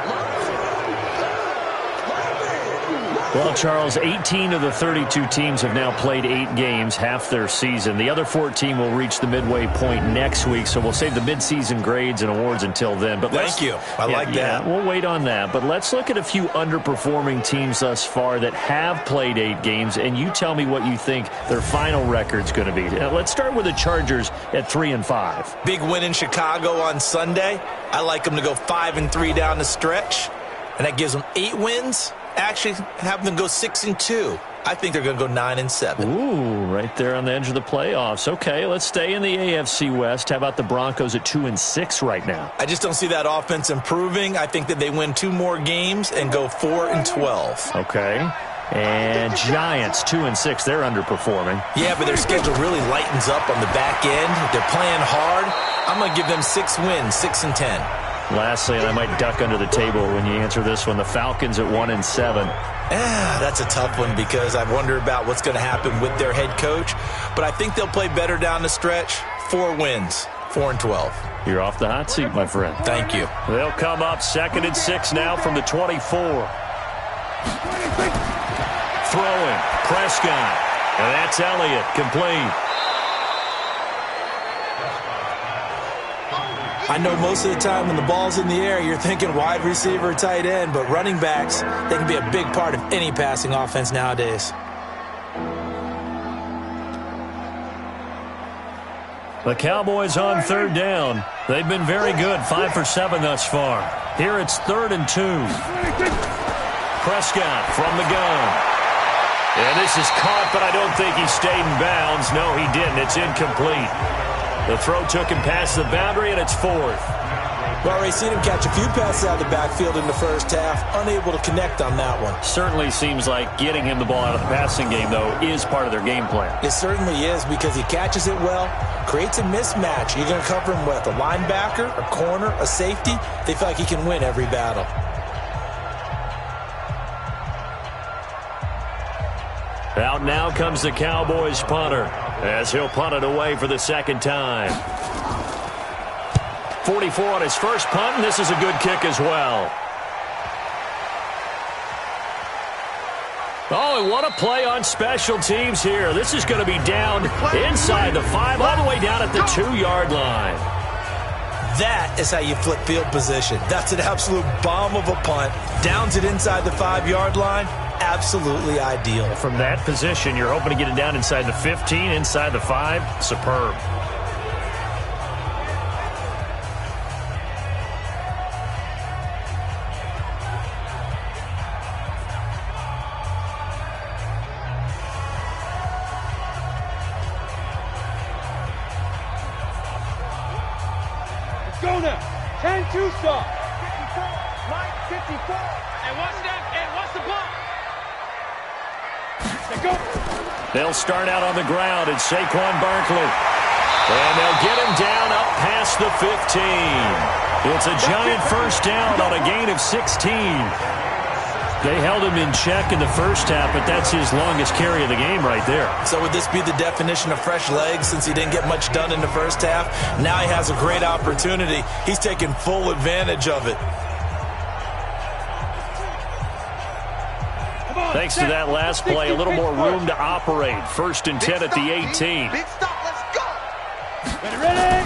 Well, Charles, 18 of the 32 teams have now played 8 games, half their season. The other 14 will reach the midway point next week, so we'll save the midseason grades and awards until then. But thank you. I like that. Yeah, we'll wait on that. But let's look at a few underperforming teams thus far that have played 8 games, and you tell me what you think their final record's going to be. Let's start with the Chargers at 3-5. Big win in Chicago on Sunday. I like them to go 5-3 down the stretch, and that gives them 8 wins. Actually have them go 6-2. I think they're going to go 9-7. Ooh, right there on the edge of the playoffs. Okay, let's stay in the AFC West. How about the Broncos at 2-6 right now? I just don't see that offense improving. I think that they win 2 more games and go 4-12. Okay. And Giants 2-6. They're underperforming. Yeah, but their schedule really lightens up on the back end. They're playing hard. I'm going to give them 6 wins, 6-10. Lastly, and I might duck under the table when you answer this one, the Falcons at 1-7. That's a tough one because I wonder about what's going to happen with their head coach. But I think they'll play better down the stretch. 4 wins, 4-12. You're off the hot seat, my friend. Thank you. They'll come up 2nd and 6 now from the 24. Throwing, Prescott. And that's Elliott, complete. I know most of the time when the ball's in the air, you're thinking wide receiver, tight end, but running backs, they can be a big part of any passing offense nowadays. The Cowboys on 3rd down. They've been very good, 5 for 7 thus far. Here it's 3rd and 2. Prescott from the gun. And this is caught, but I don't think he stayed in bounds. No, he didn't. It's incomplete. The throw took him past the boundary, and it's 4th. Well, we've seen him catch a few passes out of the backfield in the first half, unable to connect on that one. Certainly seems like getting him the ball out of the passing game, though, is part of their game plan. It certainly is because he catches it well, creates a mismatch. You're going to cover him with a linebacker, a corner, a safety. They feel like he can win every battle. Out now comes the Cowboys punter as he'll punt it away for the 2nd time. 44 on his first punt, and this is a good kick as well. Oh, and what a play on special teams here. This is going to be down inside the 5, all the way down at the 2-yard line. That is how you flip field position. That's an absolute bomb of a punt. Downs it inside the 5-yard line. Absolutely ideal. From that position, you're hoping to get it down inside the 15, inside the 5. Superb. Go now. 10-2 stop. 54. Line 54. And what's that? And what's the ball? They go. They'll start out on the ground. It's Saquon Barkley. And they'll get him down up past the 15. It's a giant first down on a gain of 16. They held him in check in the first half, but that's his longest carry of the game right there. So would this be the definition of fresh legs since he didn't get much done in the first half? Now he has a great opportunity. He's taking full advantage of it. Thanks to that last play, a little more room to operate. 1st and 10 at the 18. Big stop, let's go. Ready?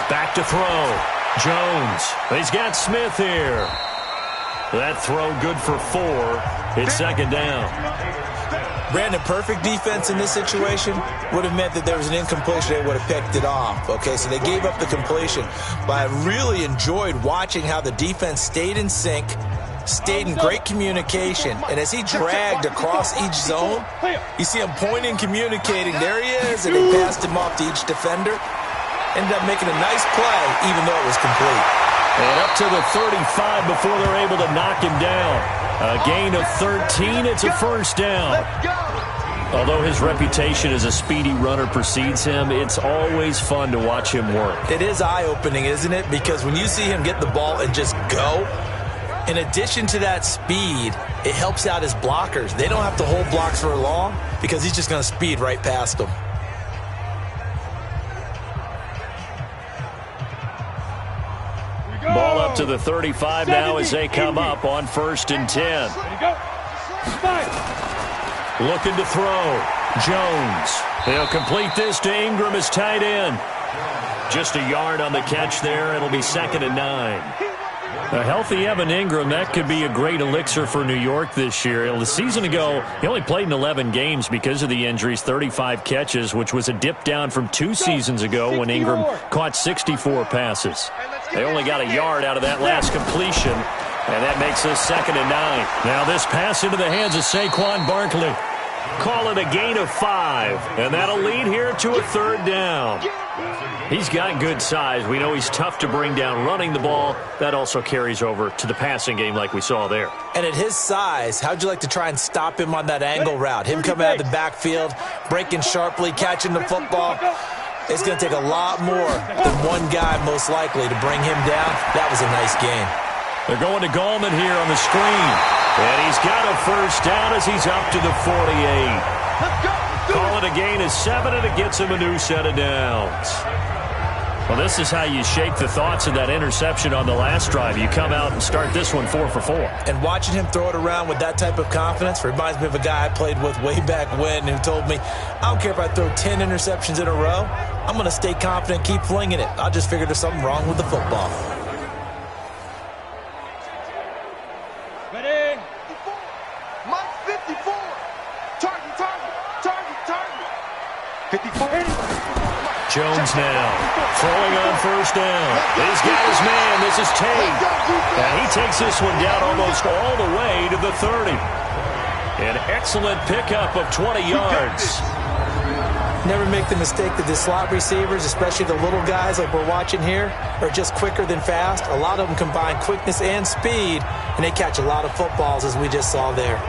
Back to throw. Jones. He's got Smith here. That throw good for 4. It's 2nd down. Brandon, perfect defense in this situation would have meant that there was an incompletion. They would have picked it off. Okay, so they gave up the completion. But I really enjoyed watching how the defense stayed in sync, stayed in great communication. And as he dragged across each zone, you see him pointing, communicating. There he is, and they passed him off to each defender. Ended up making a nice play, even though it was complete. And up to the 35 before they're able to knock him down. A gain of 13. It's a first down. Although his reputation as a speedy runner precedes him, it's always fun to watch him work. It is eye-opening, isn't it? Because when you see him get the ball and just go, in addition to that speed, it helps out his blockers. They don't have to hold blocks for long because he's just going to speed right past them. Ball up to the 35 now as they come up on 1st and 10. Looking to throw. Jones. They'll complete this to Ingram as tight end. Just a yard on the catch there. It'll be 2nd and 9. A healthy Evan Ingram, that could be a great elixir for New York this year. The season ago, he only played in 11 games because of the injuries, 35 catches, which was a dip down from 2 seasons ago when Ingram caught 64 passes. They only got a yard out of that last completion, and that makes us 2nd and 9. Now this pass into the hands of Saquon Barkley. Call it a gain of 5, and that'll lead here to a 3rd down. He's got good size. We know he's tough to bring down running the ball. That also carries over to the passing game like we saw there. And at his size, how'd you like to try and stop him on that angle route? Him coming out of the backfield, breaking sharply, catching the football. It's going to take a lot more than one guy, most likely, to bring him down. That was a nice game. They're going to Gallman here on the screen. And he's got a first down as he's up to the 48. Call it a gain of 7, and it gets him a new set of downs. Well, this is how you shake the thoughts of that interception on the last drive. You come out and start this one 4 for 4. And watching him throw it around with that type of confidence reminds me of a guy I played with way back when who told me, I don't care if I throw 10 interceptions in a row. I'm going to stay confident, keep flinging it. I'll just figure there's something wrong with the football. Ready? 54. Mike 54. Target. 54. Jones now throwing on first down. He's got his man. This is Tate. And he takes this one down almost all the way to the 30. An excellent pickup of 20 yards. Never make the mistake that the slot receivers, especially the little guys like we're watching here, are just quicker than fast. A lot of them combine quickness and speed, and they catch a lot of footballs, as we just saw there.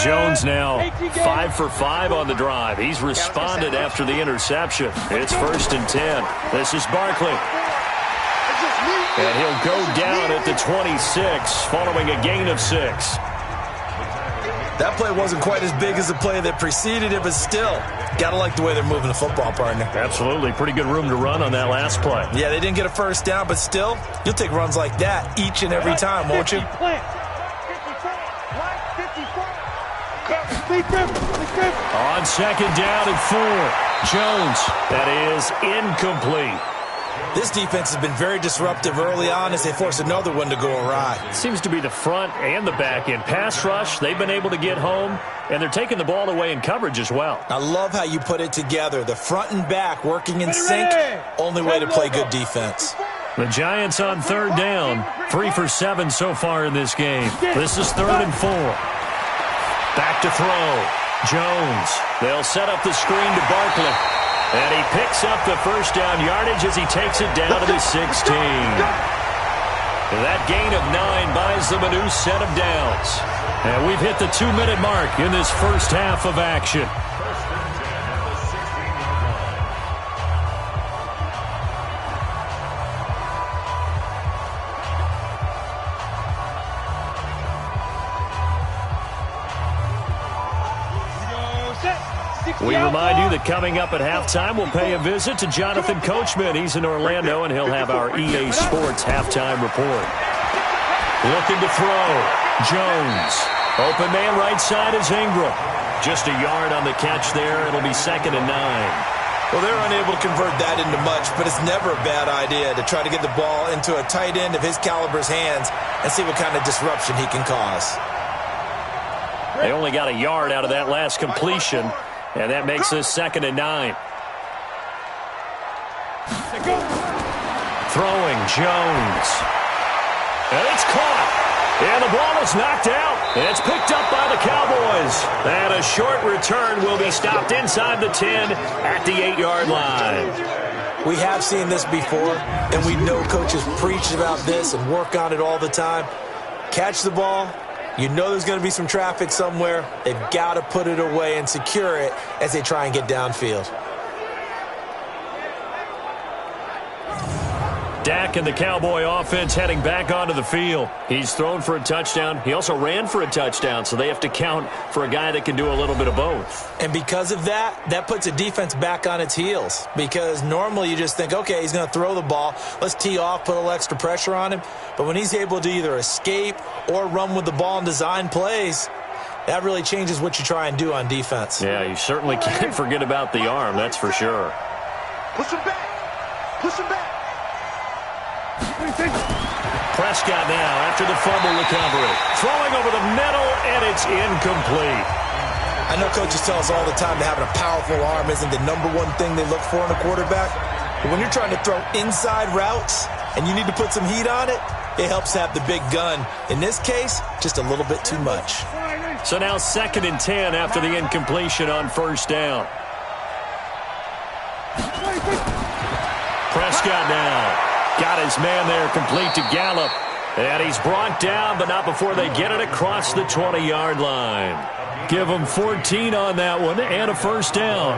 Jones now 5 for 5 on the drive. He's responded after the interception. It's 1st and 10. This is Barkley. And he'll go down at the 26 following a gain of 6. That play wasn't quite as big as the play that preceded it, but still, got to like the way they're moving the football, partner. Absolutely. Pretty good room to run on that last play. Yeah, they didn't get a first down, but still, you'll take runs like that each and every time, won't you? On second down and 4. Jones. That is incomplete. This defense has been very disruptive early on as they force another one to go awry. Seems to be the front and the back end. Pass rush, they've been able to get home, and they're taking the ball away in coverage as well. I love how you put it together. The front and back working in sync, only way to play good defense. The Giants on third down. 3 for 7 so far in this game. This is 3rd and 4. Back to throw. Jones. They'll set up the screen to Barkley. And he picks up the first down yardage as he takes it down to the 16. That gain of 9 buys them a new set of downs. And we've hit the 2-minute mark in this first half of action. We remind you that coming up at halftime, we'll pay a visit to Jonathan Coachman. He's in Orlando, and he'll have our EA Sports halftime report. Looking to throw. Jones. Open man right side is Ingram. Just a yard on the catch there. It'll be 2nd and 9. Well, they're unable to convert that into much, but it's never a bad idea to try to get the ball into a tight end of his caliber's hands and see what kind of disruption he can cause. They only got a yard out of that last completion. And that makes this 2nd and 9. Throwing, Jones. And it's caught. And the ball is knocked out. It's picked up by the Cowboys. And a short return will be stopped inside the 10 at the 8-yard line. We have seen this before, and we know coaches preach about this and work on it all the time. Catch the ball. You know there's going to be some traffic somewhere. They've got to put it away and secure it as they try and get downfield. Dak and the Cowboy offense heading back onto the field. He's thrown for a touchdown. He also ran for a touchdown, so they have to count for a guy that can do a little bit of both. And because of that, that puts a defense back on its heels. Because normally you just think, okay, he's going to throw the ball. Let's tee off, put a little extra pressure on him. But when he's able to either escape or run with the ball and design plays, that really changes what you try and do on defense. Yeah, you certainly can't forget about the arm, that's for sure. Push him back. Push him back. Prescott now after the fumble recovery. Throwing over the middle, and it's incomplete. I know coaches tell us all the time that having a powerful arm isn't the #1 thing they look for in a quarterback. But when you're trying to throw inside routes and you need to put some heat on it, it helps have the big gun. In this case, just a little bit too much. So now 2nd and 10 after the incompletion on first down. Prescott now. Got his man there complete to Gallup. And he's brought down, but not before they get it across the 20-yard line. Give him 14 on that one and a first down.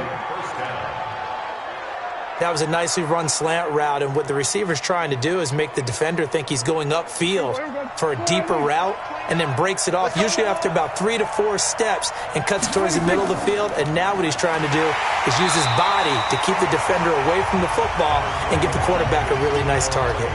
That was a nicely run slant route, and what the receiver's trying to do is make the defender think he's going upfield for a deeper route and then breaks it off, usually after about 3 to 4 steps, and cuts towards the middle of the field. And now what he's trying to do is use his body to keep the defender away from the football and give the quarterback a really nice target.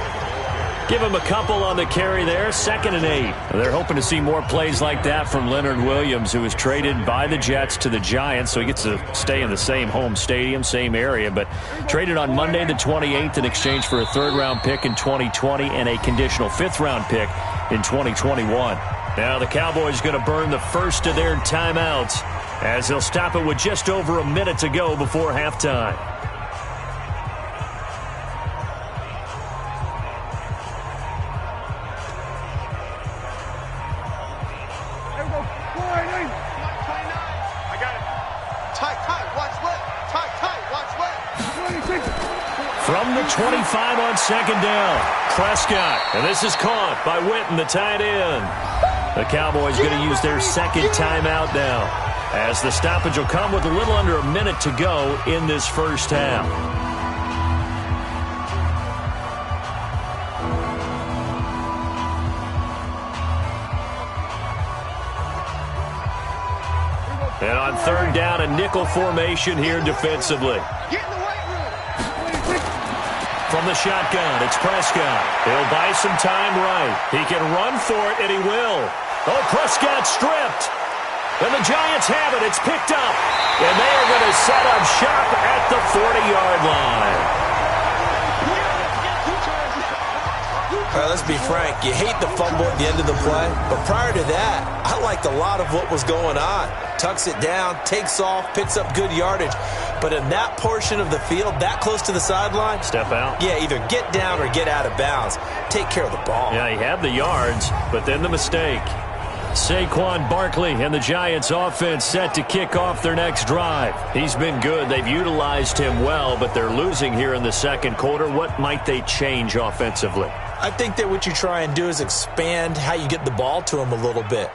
Give him a couple on the carry there, 2nd and 8. They're hoping to see more plays like that from Leonard Williams, who was traded by the Jets to the Giants, so he gets to stay in the same home stadium, same area, but traded on Monday the 28th in exchange for a 3rd-round pick in 2020 and a conditional 5th-round pick in 2021. Now the Cowboys going to burn the first of their timeouts as they'll stop it with just over a minute to go before halftime. From the 25 on 2nd down, Prescott. And this is caught by Witten, the tight end. The Cowboys going to use their 2nd timeout now, as the stoppage will come with a little under a minute to go in this first half. And on third down, a nickel formation here defensively. Get in the weight room. From the shotgun, it's Prescott. He'll buy some time right. He can run for it, and he will. Oh, Prescott stripped. And the Giants have it. It's picked up. And they are going to set up shop at the 40-yard line. All right, let's be frank. You hate the fumble at the end of the play, but prior to that, I liked a lot of what was going on. Tucks it down, takes off, picks up good yardage. But in that portion of the field, that close to the sideline, step out. Yeah, either get down or get out of bounds. Take care of the ball. Yeah, he had the yards, but then the mistake. Saquon Barkley and the Giants offense set to kick off their next drive. He's been good. They've utilized him well, but they're losing here in the second quarter. What might they change offensively? I think that what you try and do is expand how you get the ball to him a little bit.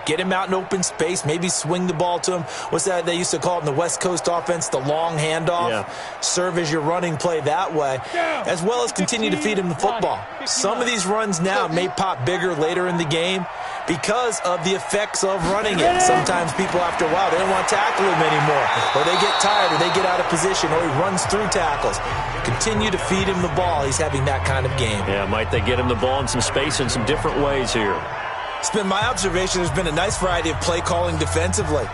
Get him out in open space, maybe swing the ball to him. What's that they used to call it in the West Coast offense, the long handoff? Yeah. Serve as your running play that way, as well as continue to feed him the football. Some of these runs now may pop bigger later in the game because of the effects of running it. Sometimes people, after a while, they don't want to tackle him anymore, or they get tired, or they get out of position, or he runs through tackles. Continue to feed him the ball. He's having that kind of game. Yeah, might they get him the ball in some space in some different ways here? It's been my observation there's been a nice variety of play calling defensively.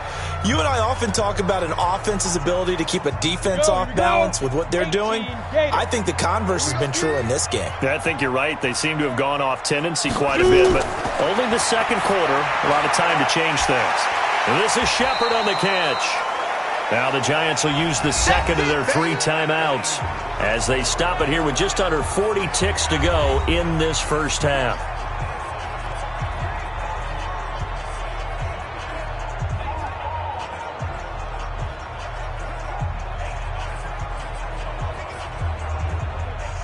You and I often talk about an offense's ability to keep a defense off balance with what they're doing. I think the converse has been true in this game. Yeah, I think you're right. They seem to have gone off tendency quite a bit, but only the second quarter, a lot of time to change things. And this is Shepard on the catch. Now the Giants will use the second of their 3 timeouts as they stop it here with just under 40 ticks to go in this first half.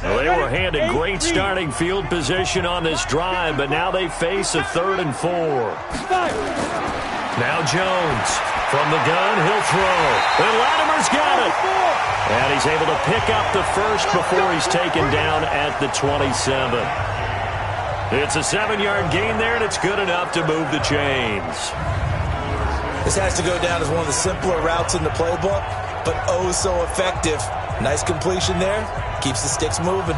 Well, they were handed great starting field position on this drive, but now they face a 3rd and 4. Now Jones from the gun, he'll throw. And Latimer's got it. And he's able to pick up the first before he's taken down at the 27. It's a 7-yard gain there, and it's good enough to move the chains. This has to go down as one of the simpler routes in the playbook, but oh so effective. Nice completion there. Keeps the sticks moving.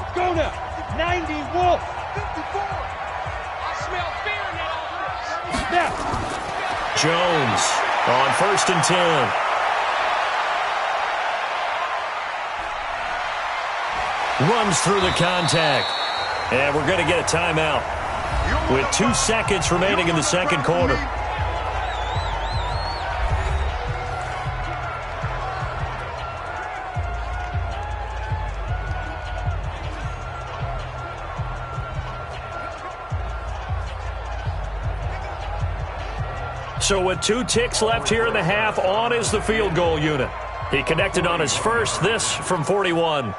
Let's go now. 90 Wolf. 54. I smell fear in that offense. Jones on 1st and 10. Runs through the contact. And we're going to get a timeout with 2 seconds remaining in the second quarter. So with 2 ticks left here in the half, on is the field goal unit. He connected on his first, this from 41.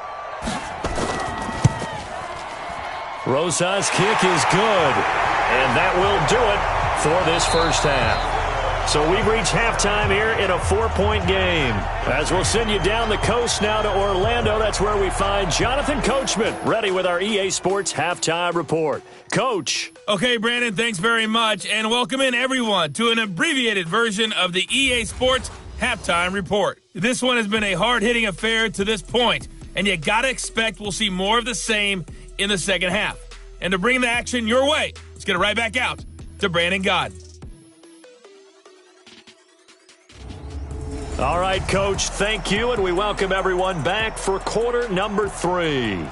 Rosa's kick is good, and that will do it for this first half. So we've reached halftime here in a 4-point game. As we'll send you down the coast now to Orlando, that's where we find Jonathan Coachman, ready with our EA Sports Halftime Report. Coach. Okay, Brandon, thanks very much, and welcome in everyone to an abbreviated version of the EA Sports Halftime Report. This one has been a hard-hitting affair to this point, and you got to expect we'll see more of the same in the second half. And to bring the action your way, let's get it right back out to Brandon Gaudin. All right, Coach, thank you, and we welcome everyone back for quarter number 3.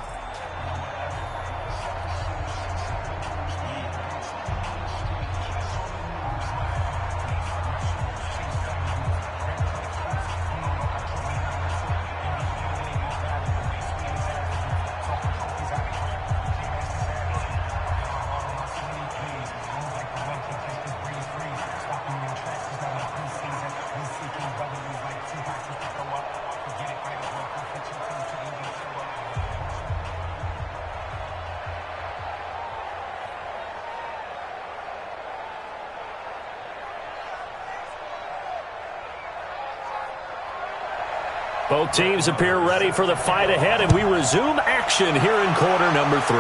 Both teams appear ready for the fight ahead, and we resume action here in quarter number 3.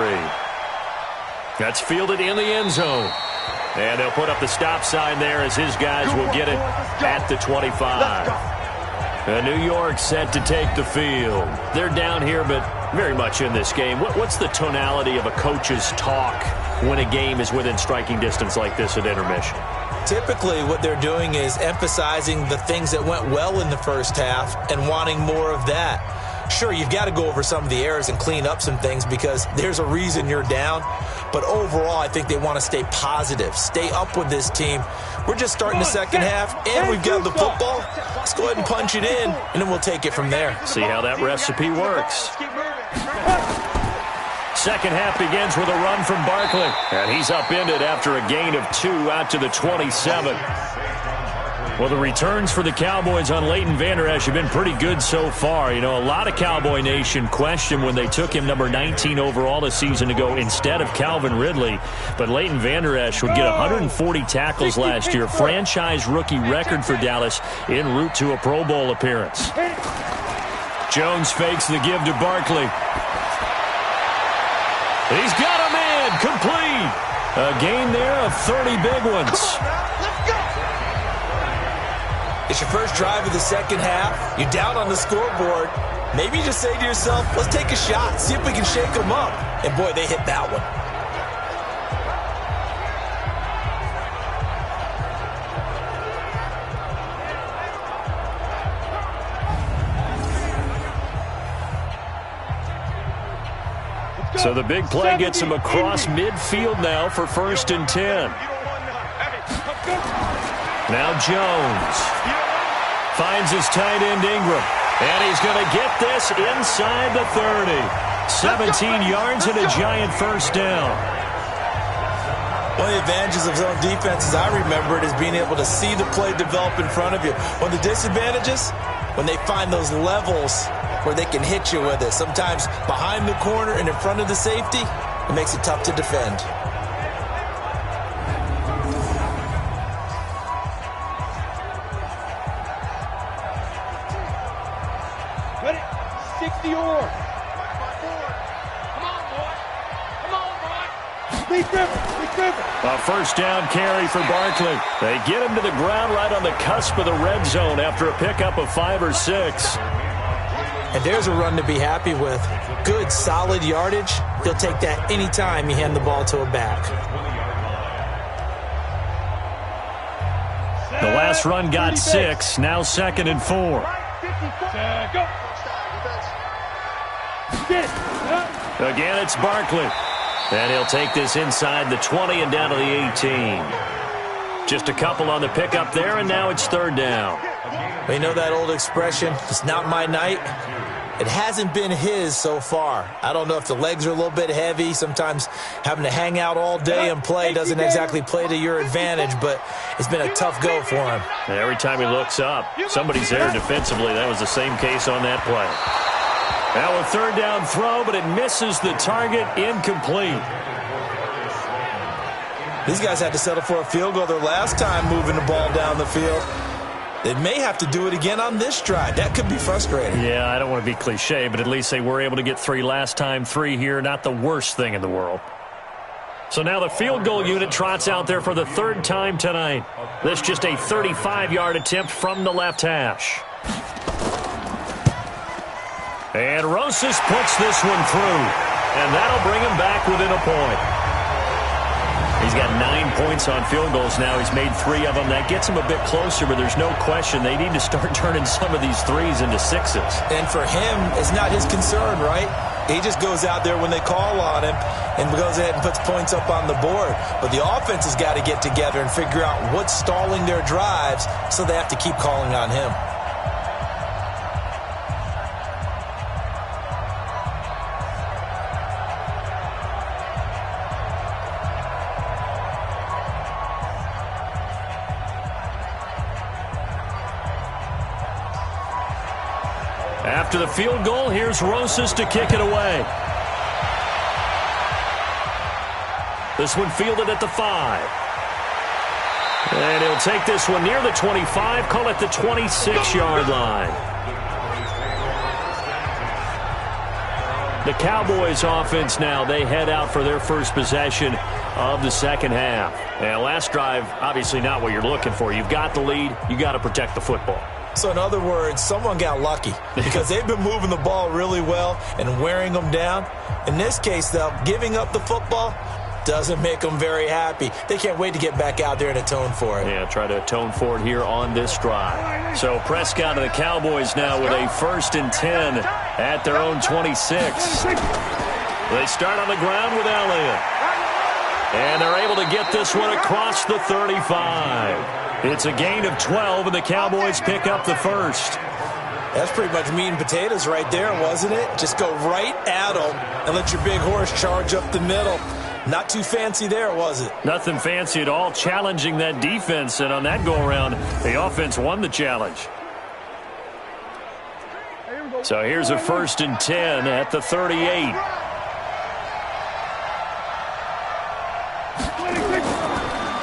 That's fielded in the end zone. And they'll put up the stop sign there as his guys will get it at the 25. And New York set to take the field. They're down here, but very much in this game. What's the tonality of a coach's talk when a game is within striking distance like this at intermission? Typically, what they're doing is emphasizing the things that went well in the first half and wanting more of that. Sure, you've got to go over some of the errors and clean up some things because there's a reason you're down. But overall, I think they want to stay positive, stay up with this team. We're just starting the second half, and we've got the football. Let's go ahead and punch it in, and then we'll take it from there. See how that recipe works. Second half begins with a run from Barkley. And he's upended after a gain of 2 out to the 27. Well, the returns for the Cowboys on Leighton Vander Esch have been pretty good so far. You know, a lot of Cowboy Nation questioned when they took him number 19 overall a season ago instead of Calvin Ridley. But Leighton Vander Esch would get 140 tackles last year, franchise rookie record for Dallas en route to a Pro Bowl appearance. Jones fakes the give to Barkley. He's got a man, complete. A gain there of 30 big ones. It's your first drive of the second half. You're down on the scoreboard. Maybe you just say to yourself, let's take a shot, see if we can shake them up. And boy, they hit that one. So the big play gets him across midfield now for 1st and 10. Now Jones finds his tight end Ingram. And he's going to get this inside the 30. 17 yards and a giant first down. One of the advantages of zone defenses, I remember it, is being able to see the play develop in front of you. One of the disadvantages, when they find those levels where they can hit you with it. Sometimes behind the corner and in front of the safety, it makes it tough to defend. Ready? 60 or. Come on, boy. Come on, boy. Be different. A first down carry for Barkley. They get him to the ground right on the cusp of the red zone after a pickup of 5 or 6. And there's a run to be happy with. Good, solid yardage. He'll take that anytime you hand the ball to a back. The last run got 6. Now 2nd and 4. Go. Again, it's Barkley. And he'll take this inside the 20 and down to the 18. Just a couple on the pickup there, and now it's 3rd down. You know that old expression, it's not my night? It hasn't been his so far. I don't know if the legs are a little bit heavy. Sometimes having to hang out all day and play doesn't exactly play to your advantage, but it's been a tough go for him. And every time he looks up, somebody's there defensively. That was the same case on that play. Now a 3rd down throw, but it misses the target, incomplete. These guys had to settle for a field goal their last time moving the ball down the field. They may have to do it again on this drive. That could be frustrating. Yeah, I don't want to be cliche, but at least they were able to get 3 last time. 3 here, not the worst thing in the world. So now the field goal unit trots out there for the 3rd time tonight. This just a 35-yard attempt from the left hash. And Rosas puts this one through. And that'll bring him back within a point. He's got 9 points on field goals now. He's made 3 of them. That gets him a bit closer, but there's no question they need to start turning some of these 3s into 6s. And for him, it's not his concern, right? He just goes out there when they call on him and goes ahead and puts points up on the board. But the offense has got to get together and figure out what's stalling their drives, so they have to keep calling on him. After the field goal, here's Rosas to kick it away. This one fielded at the 5. And he'll take this one near the 25, call it the 26-yard line. The Cowboys offense now, they head out for their first possession of the second half. And last drive, obviously not what you're looking for. You've got the lead. You got to protect the football. So in other words, someone got lucky because they've been moving the ball really well and wearing them down. In this case, though, giving up the football doesn't make them very happy. They can't wait to get back out there and atone for it. Yeah, try to atone for it here on this drive. So Prescott and the Cowboys now with a 1st and 10 at their own 26. They start on the ground with Elliott. And they're able to get this one across the 35. It's a gain of 12, and the Cowboys pick up the first. That's pretty much meat and potatoes right there, wasn't it? Just go right at them and let your big horse charge up the middle. Not too fancy there, was it? Nothing fancy at all, challenging that defense. And on that go-around, the offense won the challenge. So here's a 1st and 10 at the 38.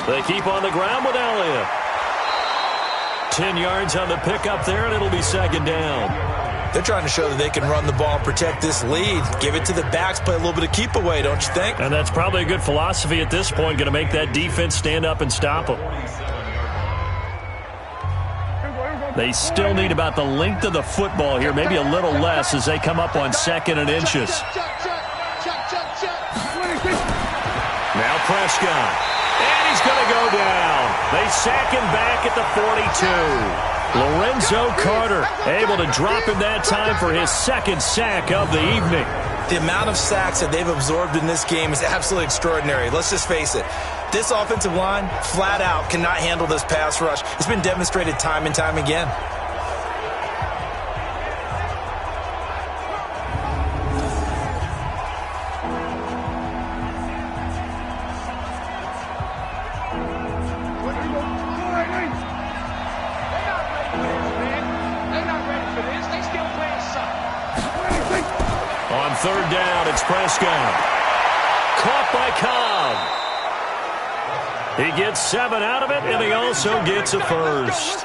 They keep on the ground with Elliott. 10 yards on the pickup there, and it'll be 2nd down. They're trying to show that they can run the ball and protect this lead. Give it to the backs, play a little bit of keep away, don't you think? And that's probably a good philosophy at this point, going to make that defense stand up and stop them. They still need about the length of the football here, maybe a little less as they come up on 2nd and inches. Now Prescott. And he's going to go down. They sack him back at the 42. Lorenzo Carter able to drop him that time for his 2nd sack of the evening. The amount of sacks that they've absorbed in this game is absolutely extraordinary. Let's just face it. This offensive line, flat out, cannot handle this pass rush. It's been demonstrated time and time again. On 3rd down, it's Prescott. Caught by Cobb. He gets 7 out of it, and he also gets a first.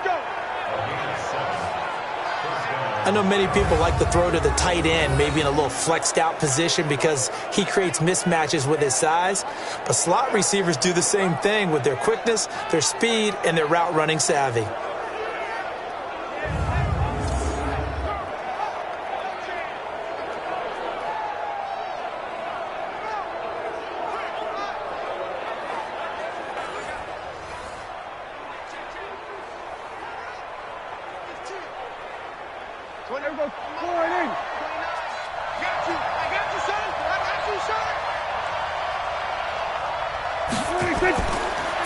I know many people like to throw to the tight end, maybe in a little flexed out position because he creates mismatches with his size. But slot receivers do the same thing with their quickness, their speed, and their route running savvy.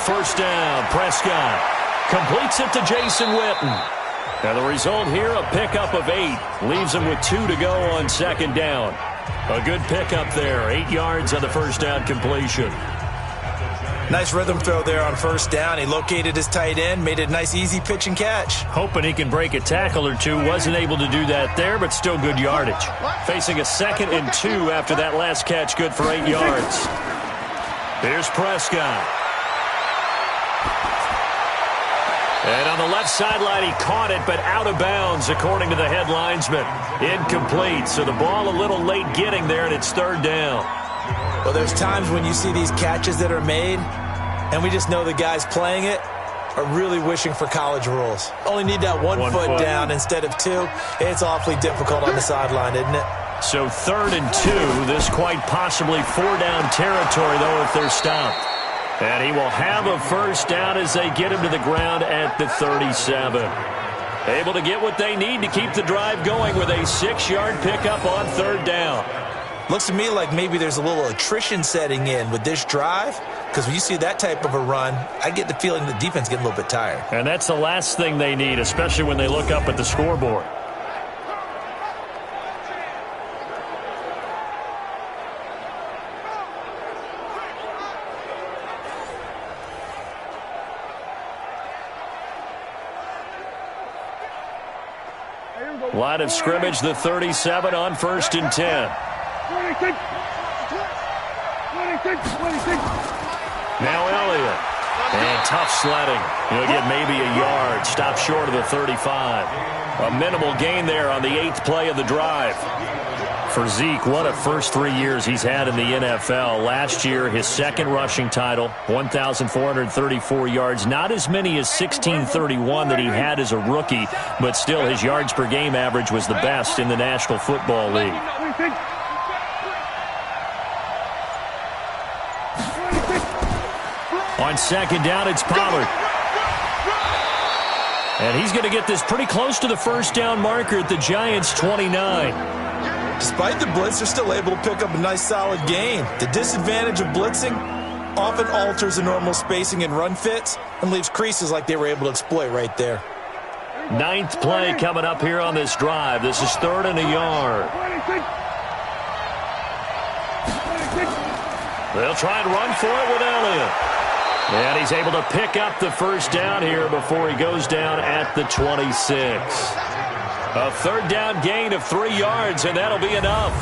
First down, Prescott completes it to Jason Witten. Now the result here, a pickup of 8. Leaves him with 2 to go on 2nd down. A good pickup there, 8 yards on the first down completion. Nice rhythm throw there on 1st down. He located his tight end, made a nice easy pitch and catch. Hoping he can break a tackle or two. Wasn't able to do that there, but still good yardage. Facing a 2nd and 2 after that last catch, good for 8 yards. Here's Prescott. And on the left sideline, he caught it, but out of bounds, according to the head linesman. Incomplete, so the ball a little late getting there, and it's 3rd down. Well, there's times when you see these catches that are made, and we just know the guys playing it are really wishing for college rules. Only need that one foot down instead of 2. It's awfully difficult on the sideline, isn't it? So 3rd and 2, this quite possibly 4-down territory, though, if they're stopped. And he will have a first down as they get him to the ground at the 37. Able to get what they need to keep the drive going with a 6-yard pickup on 3rd down. Looks to me like maybe there's a little attrition setting in with this drive, because when you see that type of a run, I get the feeling the defense getting a little bit tired. And that's the last thing they need, especially when they look up at the scoreboard. Line of scrimmage, the 37 on 1st and 10. Now Elliott. And tough sledding. He'll get maybe a yard. Stop short of the 35. A minimal gain there on the 8th play of the drive. For Zeke, what a first 3 years he's had in the NFL. Last year, his second rushing title, 1,434 yards. Not as many as 1,631 that he had as a rookie, but still his yards per game average was the best in the National Football League. On second down, it's Pollard. And he's going to get this pretty close to the first down marker at the Giants' 29. Despite the blitz, they're still able to pick up a nice, solid gain. The disadvantage of blitzing often alters the normal spacing and run fits and leaves creases like they were able to exploit right there. Ninth play coming up here on this drive. This is 3rd and a yard. They'll try and run for it with Elliott. And he's able to pick up the first down here before he goes down at the 26. A 3rd down gain of 3 yards, and that'll be enough.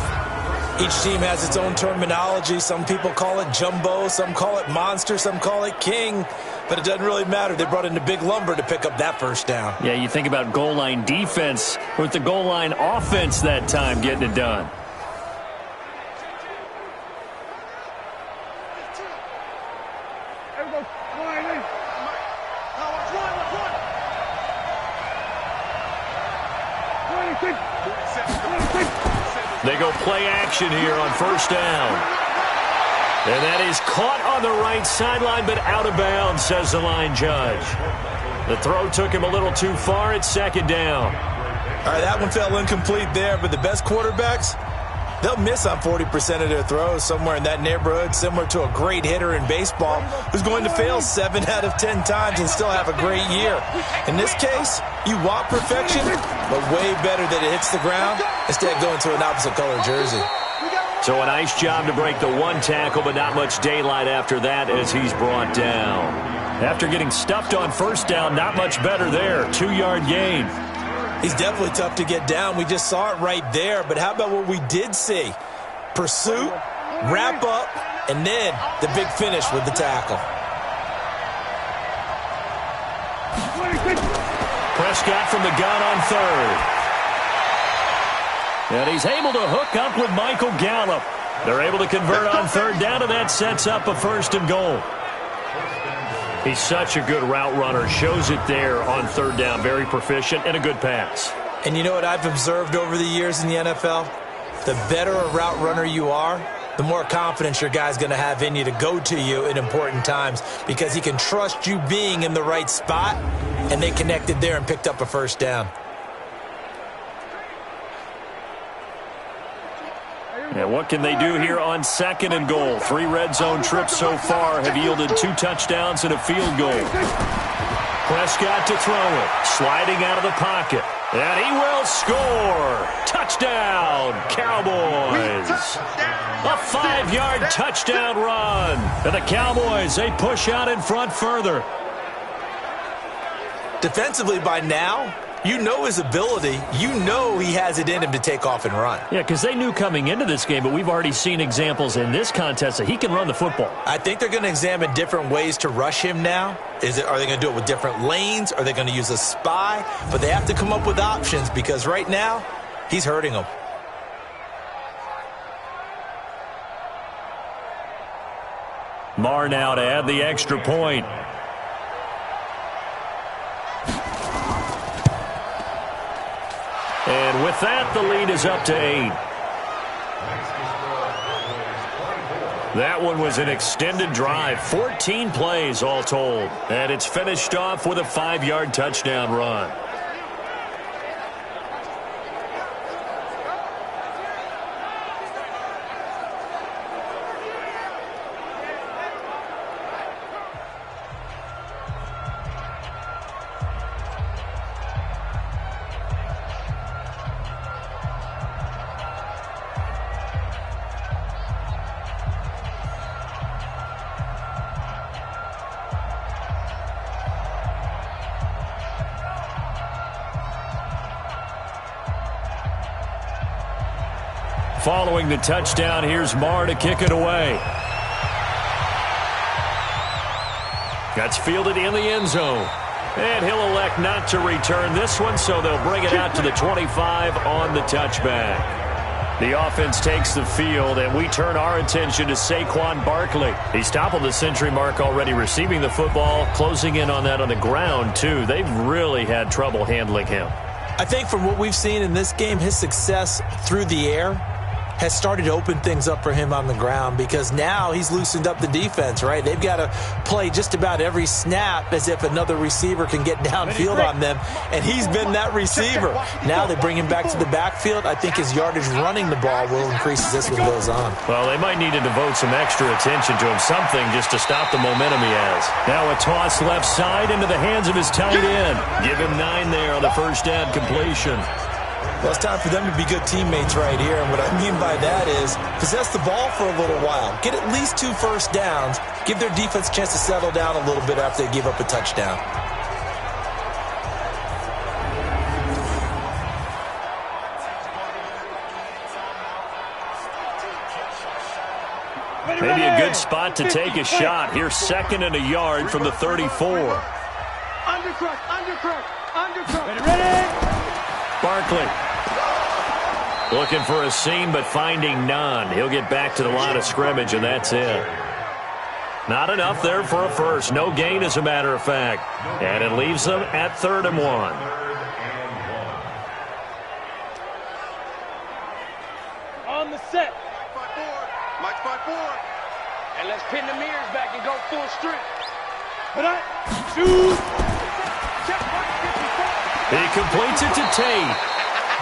Each team has its own terminology. Some people call it jumbo, some call it monster, some call it king. But it doesn't really matter. They brought in the big lumber to pick up that first down. Yeah, you think about goal line defense with the goal line offense that time getting it done. They go play action here on first down. And that is caught on the right sideline, but out of bounds, says the line judge. The throw took him a little too far at second down. All right, that one fell incomplete there, but the best quarterbacks, they'll miss on 40% of their throws, somewhere in that neighborhood, similar to a great hitter in baseball who's going to fail 7 out of 10 times and still have a great year. In this case, you want perfection, but way better that it hits the ground instead of going to an opposite color jersey. So a nice job to break the one tackle, but not much daylight after that as he's brought down. After getting stuffed on first down, not much better there. 2-yard gain. He's definitely tough to get down. We just saw it right there. But how about what we did see? Pursuit, wrap up, and then the big finish with the tackle. Prescott from the gun on 3rd. And he's able to hook up with Michael Gallup. They're able to convert on 3rd down, and that sets up a 1st and goal. He's such a good route runner. Shows it there on 3rd down. Very proficient and a good pass. And you know what I've observed over the years in the NFL? The better a route runner you are, the more confidence your guy's going to have in you to go to you in important times because he can trust you being in the right spot, and they connected there and picked up a 1st down. And what can they do here on 2nd and goal? 3 red zone trips so far have yielded 2 touchdowns and a field goal. Prescott to throw it. Sliding out of the pocket. And he will score. Touchdown, Cowboys. A 5-yard touchdown run. And the Cowboys, they push out in front further. Defensively by now, you know his ability. You know he has it in him to take off and run. Yeah, because they knew coming into this game, but we've already seen examples in this contest that he can run the football. I think they're going to examine different ways to rush him now. Are they going to do it with different lanes? Are they going to use a spy? But they have to come up with options because right now, he's hurting them. Marr now to add the extra point. And with that, the lead is up to 8. That one was an extended drive, 14 plays all told. And it's finished off with a 5-yard touchdown run. Following the touchdown, here's Marr to kick it away. That's fielded in the end zone. And he'll elect not to return this one, so they'll bring it out to the 25 on the touchback. The offense takes the field, and we turn our attention to Saquon Barkley. He's toppled the century mark already receiving the football, closing in on that on the ground, too. They've really had trouble handling him. I think from what we've seen in this game, his success through the air has started to open things up for him on the ground because now he's loosened up the defense, right? They've got to play just about every snap as if another receiver can get downfield on them, and he's been that receiver. Now they bring him back to the backfield. I think his yardage running the ball will increase as this one goes on. Well, they might need to devote some extra attention to him, something just to stop the momentum he has. Now a toss left side into the hands of his tight end. Give him 9 there on the first down completion. Well, it's time for them to be good teammates right here. And what I mean by that is possess the ball for a little while. Get at least 2 first downs. Give their defense a chance to settle down a little bit after they give up a touchdown. Maybe a good spot to take a shot. Here's 2nd and a yard from the 34. Undercut. Ready? Barkley looking for a seam, but finding none. He'll get back to the line of scrimmage, and that's it. Not enough there for a first. No gain, as a matter of fact. And it leaves them at 3rd and 1. On the set. March by 4. And let's pin the mirrors back and go full strength. But shoot. He completes it to Tate.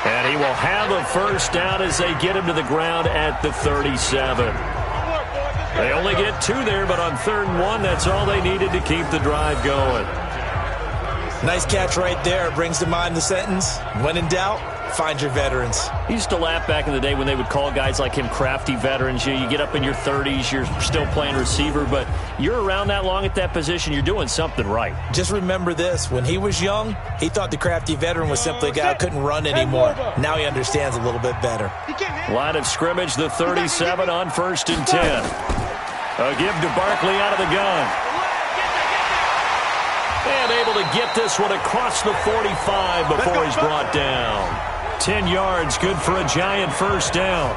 And he will have a first down as they get him to the ground at the 37. They only get 2 there, but on 3rd and 1, that's all they needed to keep the drive going. Nice catch right there. Brings to mind the sentence, when in doubt, find your veterans. He used to laugh back in the day when they would call guys like him crafty veterans. You get up in your 30s, you're still playing receiver, but you're around that long at that position, you're doing something right. Just remember this. When he was young, he thought the crafty veteran was simply a guy who couldn't run anymore. Now he understands a little bit better. Line of scrimmage, the 37 on 1st and 10. A give to Barkley out of the gun. And able to get this one across the 45 before he's brought down. 10 yards, good for a giant first down.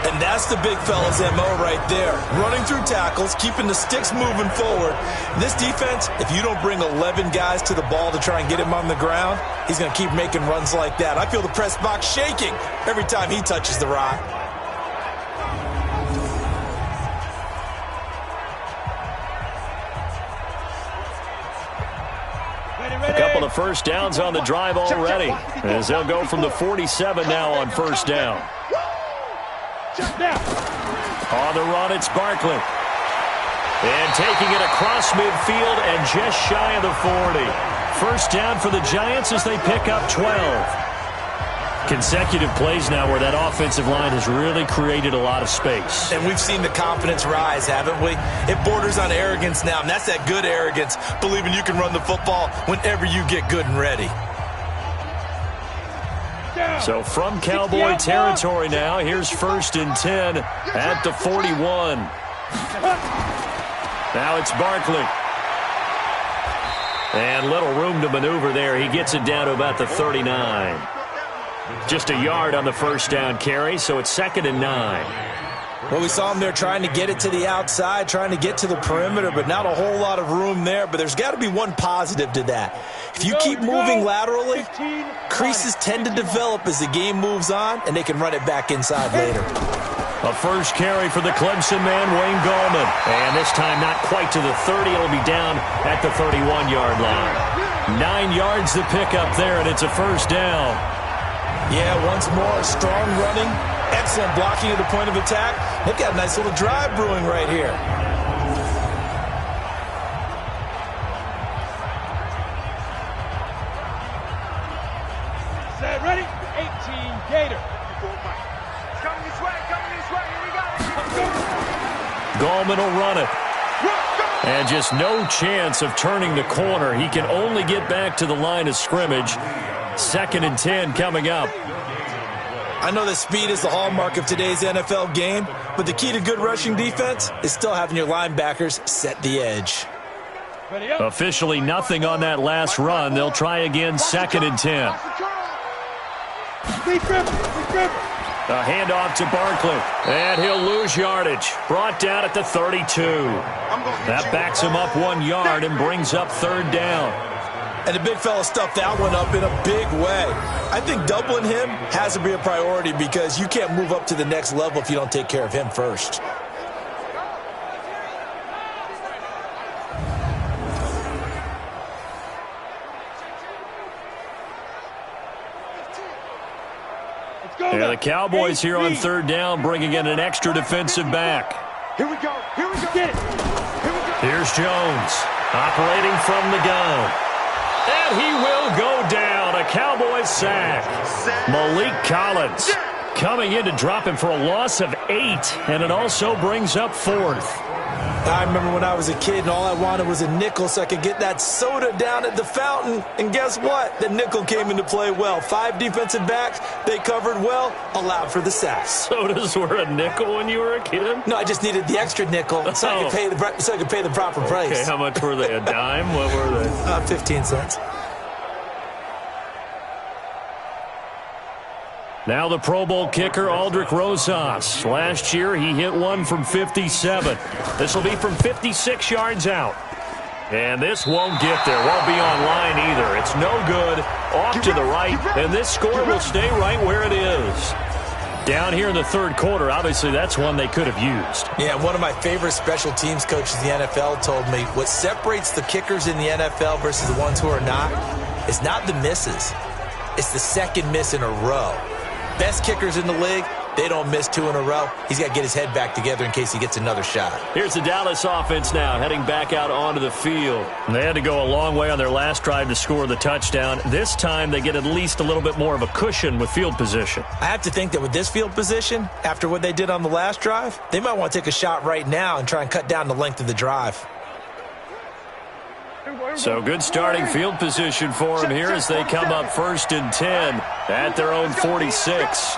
And that's the big fella's MO right there. Running through tackles, keeping the sticks moving forward. This defense, if you don't bring 11 guys to the ball to try and get him on the ground, he's going to keep making runs like that. I feel the press box shaking every time he touches the rock. A couple of first downs on the drive already, as they'll go from the 47 now on first down. On the run, it's Barkley. And taking it across midfield and just shy of the 40. First down for the Giants as they pick up 12. Consecutive plays now where that offensive line has really created a lot of space. And we've seen the confidence rise, haven't we? It borders on arrogance now, and that's that good arrogance, believing you can run the football whenever you get good and ready. So from Cowboy territory now, here's 1st and 10 at the 41. Now it's Barkley. And little room to maneuver there. He gets it down to about the 39. Just a yard on the first down carry, so it's 2nd and 9. Well, we saw him there trying to get it to the outside, trying to get to the perimeter, but not a whole lot of room there. But there's got to be one positive to that. If you keep moving laterally, creases tend to develop as the game moves on, and they can run it back inside later. A first carry for the Clemson man, Wayne Gallman. And this time not quite to the 30. It'll be down at the 31-yard line. 9 yards the pickup there, and it's a first down. Yeah, once more, strong running, excellent blocking at the point of attack. They've got a nice little drive brewing right here. Set, ready? 18 Gator. Coming this way, here we go. Gallman will run it. And just no chance of turning the corner. He can only get back to the line of scrimmage. 2nd and 10 coming up. I know that speed is the hallmark of today's NFL game, but the key to good rushing defense is still having your linebackers set the edge. Officially nothing on that last run. They'll try again, 2nd and 10. A handoff to Barkley. And he'll lose yardage. Brought down at the 32. That backs him up 1 yard and brings up 3rd down. And the big fella stuffed that one up in a big way. I think doubling him has to be a priority because you can't move up to the next level if you don't take care of him first. Yeah, the Cowboys here on 3rd down, bringing in an extra defensive back. Here we go. Here we go. Get it. Here we go. Here's Jones, operating from the gun. And he will go down. A Cowboys sack. Malik Collins coming in to drop him for a loss of 8, and it also brings up 4th. I remember when I was a kid and all I wanted was a nickel so I could get that soda down at the fountain. And guess what? The nickel came into play well. 5 defensive backs, they covered well, allowed for the sacks. Sodas were a nickel when you were a kid? No, I just needed the extra nickel so I could pay the proper price. Okay, how much were they? A dime? What were they? 15 cents. Now the Pro Bowl kicker, Aldrich Rosas. Last year, he hit one from 57. This will be from 56 yards out. And this won't get there. Won't be on line either. It's no good. Off to the right. And this score will stay right where it is. Down here in the 3rd quarter, obviously that's one they could have used. Yeah, one of my favorite special teams coaches in the NFL told me what separates the kickers in the NFL versus the ones who are not is not the misses. It's the second miss in a row. Best kickers in the league, they don't miss 2 in a row. He's got to get his head back together in case he gets another shot. Here's the Dallas offense now, heading back out onto the field. They had to go a long way on their last drive to score the touchdown. This time, they get at least a little bit more of a cushion with field position. I have to think that with this field position, after what they did on the last drive, they might want to take a shot right now and try and cut down the length of the drive. So good starting field position for them here as they come up 1st and 10 at their own 46.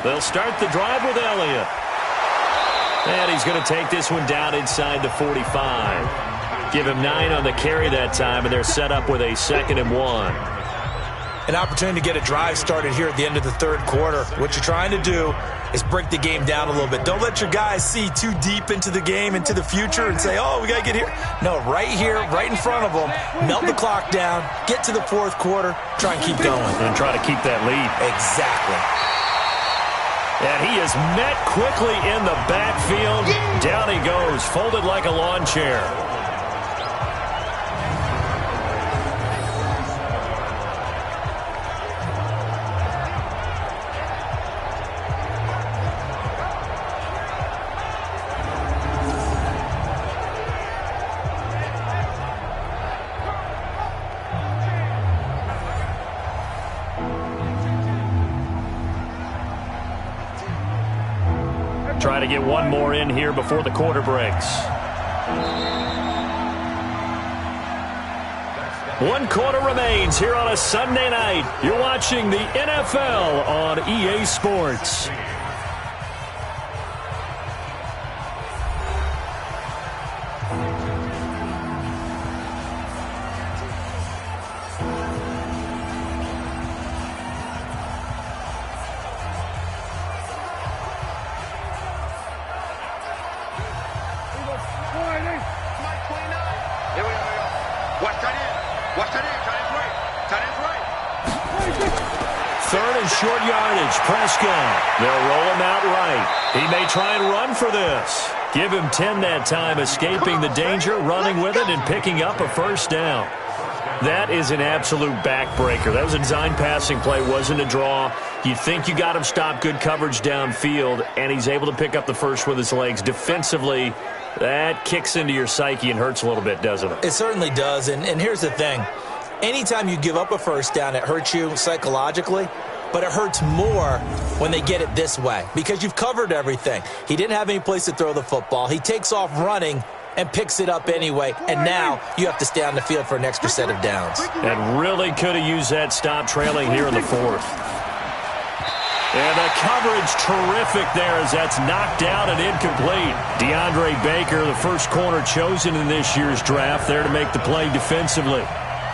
They'll start the drive with Elliott. And he's going to take this one down inside the 45. Give him 9 on the carry that time, and they're set up with a 2nd and 1. An opportunity to get a drive started here at the end of the 3rd quarter. What you're trying to do is break the game down a little bit. Don't let your guys see too deep into the game, into the future, and say, oh, we got to get here. No, right here, right in front of them, melt the clock down, get to the 4th quarter, try and keep going. And try to keep that lead. Exactly. And he is met quickly in the backfield. Down he goes, folded like a lawn chair. Try to get one more in here before the quarter breaks. 1 quarter remains here on a Sunday night. You're watching the NFL on EA Sports. Short yardage, Prescott. They'll roll him out right. He may try and run for this. Give him 10 that time, escaping the danger, running with it, and picking up a 1st down. That is an absolute backbreaker. That was a design passing play, wasn't a draw. You think you got him stopped, good coverage downfield, and he's able to pick up the first with his legs. Defensively, that kicks into your psyche and hurts a little bit, doesn't it? It certainly does, and here's the thing. Anytime you give up a 1st down, it hurts you psychologically. But it hurts more when they get it this way because you've covered everything. He didn't have any place to throw the football. He takes off running and picks it up anyway. And now you have to stay on the field for an extra set of downs. And really could have used that stop trailing here in the 4th. And the coverage terrific there as that's knocked down and incomplete. DeAndre Baker, the first corner chosen in this year's draft, there to make the play defensively.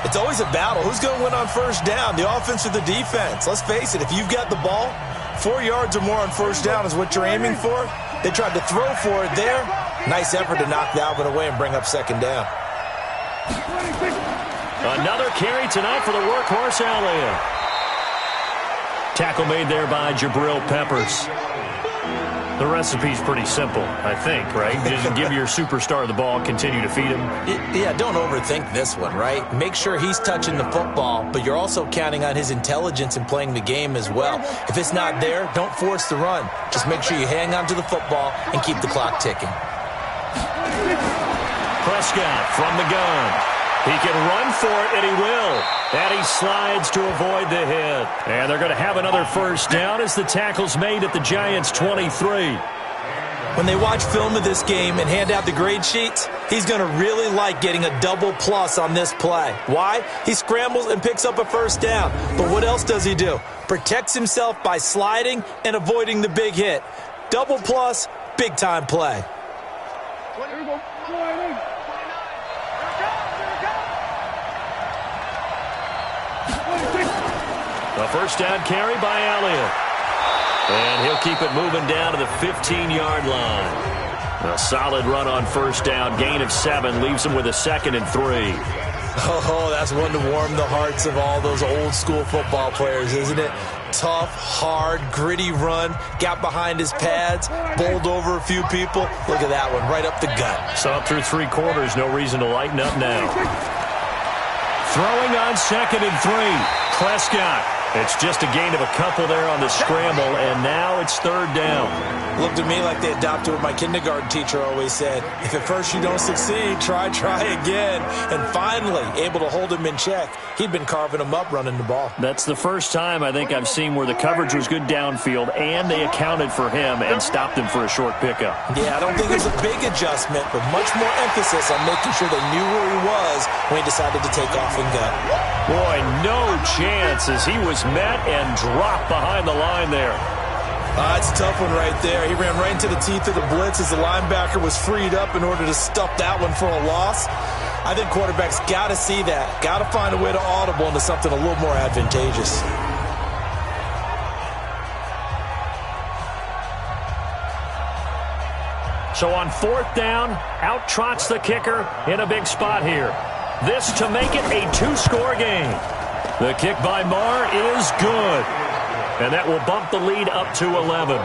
It's always a battle. Who's going to win on first down, the offense or the defense? Let's face it, if you've got the ball, 4 yards or more on first down is what you're aiming for. They tried to throw for it there. Nice effort to knock that one away and bring up second down. Another carry tonight for the workhorse Elliott. Tackle made there by Jabril Peppers. The recipe's pretty simple, I think, right? Just give your superstar the ball, continue to feed him. Yeah, don't overthink this one, right? Make sure he's touching the football, but you're also counting on his intelligence in playing the game as well. If it's not there, don't force the run. Just make sure you hang on to the football and keep the clock ticking. Prescott from the gun. He can run for it, and he will. And he slides to avoid the hit. And they're going to have another first down as the tackle's made at the Giants' 23. When they watch film of this game and hand out the grade sheets, he's going to really like getting a double plus on this play. Why? He scrambles and picks up a first down. But what else does he do? Protects himself by sliding and avoiding the big hit. Double plus, big-time play. A first down carry by Elliott. And he'll keep it moving down to the 15-yard line. A solid run on first down. Gain of 7 leaves him with a 2nd and 3. Oh, that's one to warm the hearts of all those old-school football players, isn't it? Tough, hard, gritty run. Got behind his pads, bowled over a few people. Look at that one, right up the gut. So up through 3 quarters, no reason to lighten up now. Throwing on 2nd and 3. Prescott. It's just a gain of a couple there on the scramble, and now it's 3rd down. Looked to me like they adopted what my kindergarten teacher always said. If at first you don't succeed, try again. And finally, able to hold him in check. He'd been carving him up running the ball. That's the first time I think I've seen where the coverage was good downfield, and they accounted for him and stopped him for a short pickup. Yeah, I don't think it was a big adjustment, but much more emphasis on making sure they knew where he was when he decided to take off and go. Boy, no chance as he was met and dropped behind the line there. It's a tough one right there. He ran right into the teeth of the blitz as the linebacker was freed up in order to stuff that one for a loss. I think quarterbacks got to see that. Got to find a way to audible into something a little more advantageous. So on 4th down, out trots the kicker in a big spot here. This to make it a 2-score game. The kick by Marr is good. And that will bump the lead up to 11.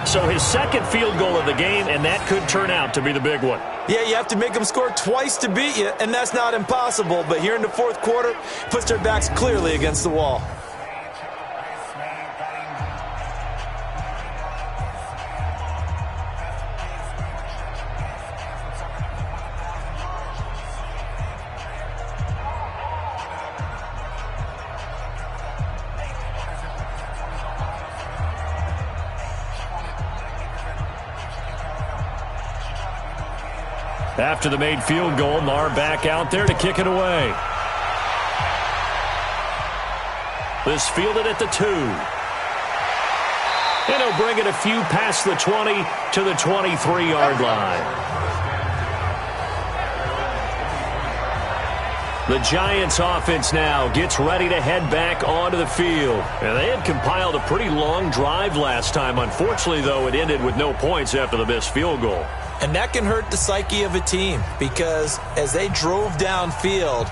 So his 2nd field goal of the game, and that could turn out to be the big one. Yeah, you have to make them score twice to beat you, and that's not impossible. But here in the 4th quarter, puts their backs clearly against the wall. After the made field goal, Marr back out there to kick it away. This fielded at the 2. And he'll bring it a few past the 20 to the 23-yard line. The Giants offense now gets ready to head back onto the field. And they had compiled a pretty long drive last time. Unfortunately, though, it ended with no points after the missed field goal. And that can hurt the psyche of a team because as they drove downfield,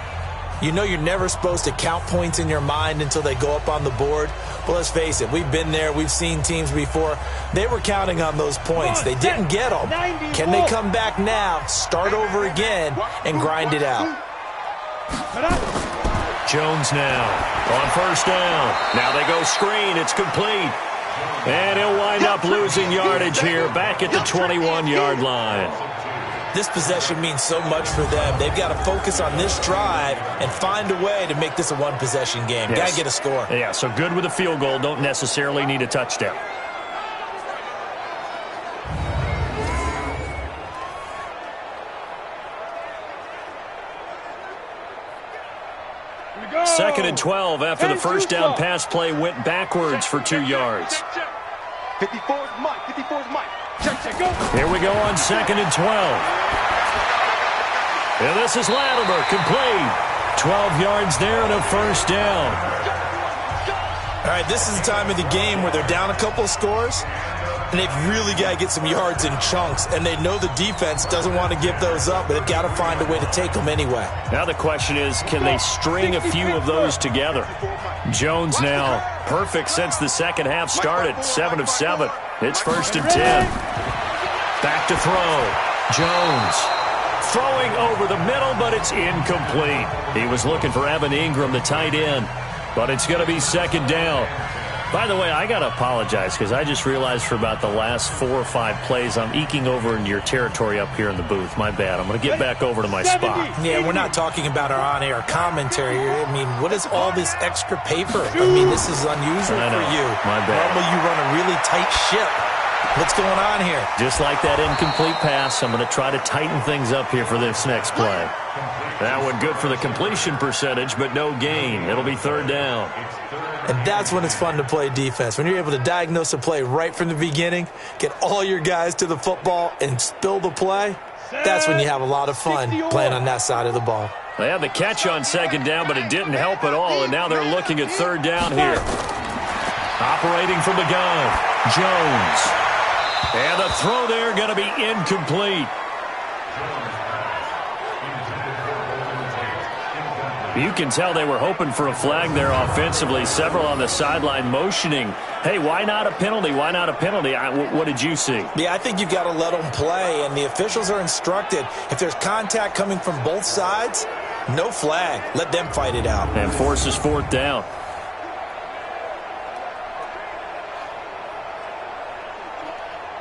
you know you're never supposed to count points in your mind until they go up on the board. Well, let's face it, we've been there. We've seen teams before. They were counting on those points. They didn't get them. Can they come back now, start over again, and grind it out? Jones now on first down. Now they go screen. It's complete. And he'll wind up losing yardage here back at the 21-yard line. This possession means so much for them. They've got to focus on this drive and find a way to make this a one-possession game. Yes. Got to get a score. Yeah, so good with a field goal. Don't necessarily need a touchdown. Second and 12 after the first down pass play went backwards for 2 yards. 54's Mike. 54's Mike. Check, go. Here we go on 2nd and 12. And this is Latimer, complete. 12 yards there and a first down. All right, this is the time of the game where they're down a couple of scores, and they've really got to get some yards in chunks, and they know the defense doesn't want to give those up, but they've got to find a way to take them anyway. Now the question is, can they string a few of those together? Jones now perfect since the second half started, 7 of 7. It's 1st and 10. Back to throw. Jones throwing over the middle, but it's incomplete. He was looking for Evan Ingram, the tight end, but it's going to be 2nd down. By the way, I got to apologize because I just realized for about the last 4 or 5 plays I'm eking over into your territory up here in the booth. My bad. I'm going to get back over to my spot. Yeah, we're not talking about our on-air commentary. I mean, what is all this extra paper? I mean, this is unusual for you. My bad. Normally you run a really tight ship. What's going on here? Just like that incomplete pass, I'm going to try to tighten things up here for this next play. That one good for the completion percentage, but no gain. It'll be 3rd down. And that's when it's fun to play defense. When you're able to diagnose a play right from the beginning, get all your guys to the football, and spill the play, that's when you have a lot of fun playing on that side of the ball. They had the catch on 2nd down, but it didn't help at all, and now they're looking at 3rd down here. Operating from the gun, Jones. And the throw there going to be incomplete. You can tell they were hoping for a flag there offensively. Several on the sideline motioning, hey, why not a penalty? Why not a penalty? What did you see? Yeah, I think you've got to let them play, and the officials are instructed. If there's contact coming from both sides, no flag. Let them fight it out. And forces 4th down.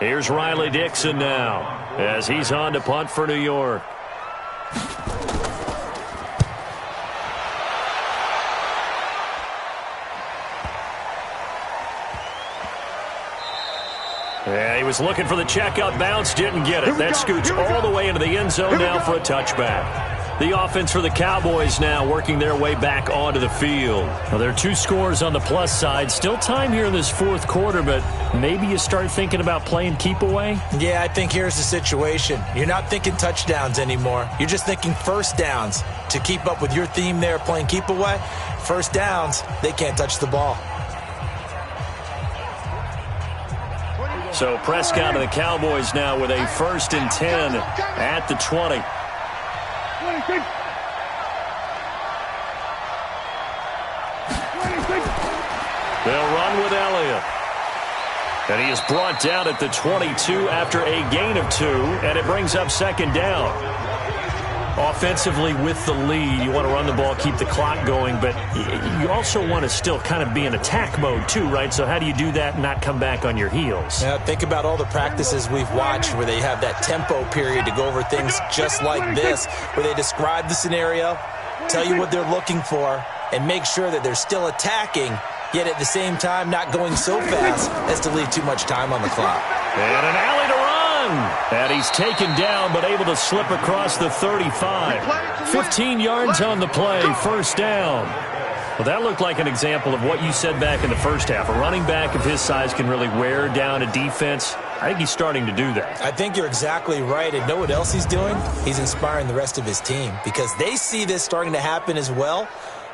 Here's Riley Dixon now as he's on to punt for New York. Yeah, he was looking for the checkout bounce, didn't get it. That scoots all the way into the end zone now for a touchback. The offense for the Cowboys now working their way back onto the field. Well, there are 2 scores on the plus side. Still time here in this 4th quarter, but maybe you start thinking about playing keep away? Yeah, I think here's the situation. You're not thinking touchdowns anymore. You're just thinking 1st downs. To keep up with your theme there, playing keep away, 1st downs, they can't touch the ball. So Prescott and the Cowboys now with a 1st and 10 at the 20. They'll run with Elliott. And he is brought down at the 22 after a gain of 2, and it brings up 2nd down. Offensively with the lead, you want to run the ball, keep the clock going, but you also want to still kind of be in attack mode too, right? So how do you do that and not come back on your heels? Yeah, think about all the practices we've watched where they have that tempo period to go over things just like this, where they describe the scenario, tell you what they're looking for, and make sure that they're still attacking, yet at the same time not going so fast as to leave too much time on the clock. And an alley to run. And he's taken down, but able to slip across the 35. 15 yards on the play, 1st down. Well, that looked like an example of what you said back in the first half. A running back of his size can really wear down a defense. I think he's starting to do that. I think you're exactly right. And know what else he's doing? He's inspiring the rest of his team because they see this starting to happen as well.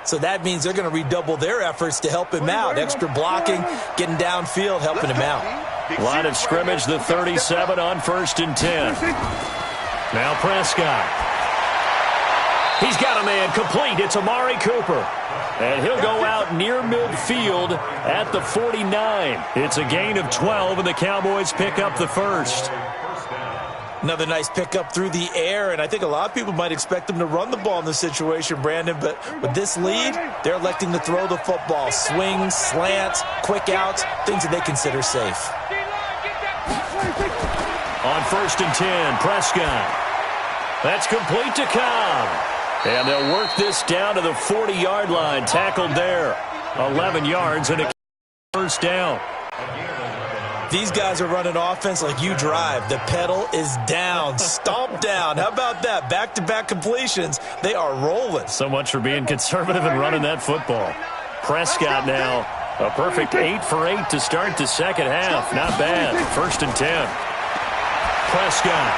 So that means they're going to redouble their efforts to help him out. Extra blocking, getting downfield, helping him out. Line of scrimmage, the 37 on 1st and 10. Now Prescott. He's got a man complete. It's Amari Cooper. And he'll go out near midfield at the 49. It's a gain of 12, and the Cowboys pick up the 1st. Another nice pickup through the air, and I think a lot of people might expect them to run the ball in this situation, Brandon, but with this lead, they're electing to throw the football. Swings, slants, quick outs, things that they consider safe. On 1st and 10, Prescott. That's complete to Cobb. And they'll work this down to the 40-yard line. Tackled there. 11 yards and a 1st down. These guys are running offense like you drive. The pedal is down, stomp down. How about that? Back-to-back completions. They are rolling. So much for being conservative and running that football. Prescott now, a perfect 8 for 8 to start the second half. Not bad. 1st and 10. Prescott.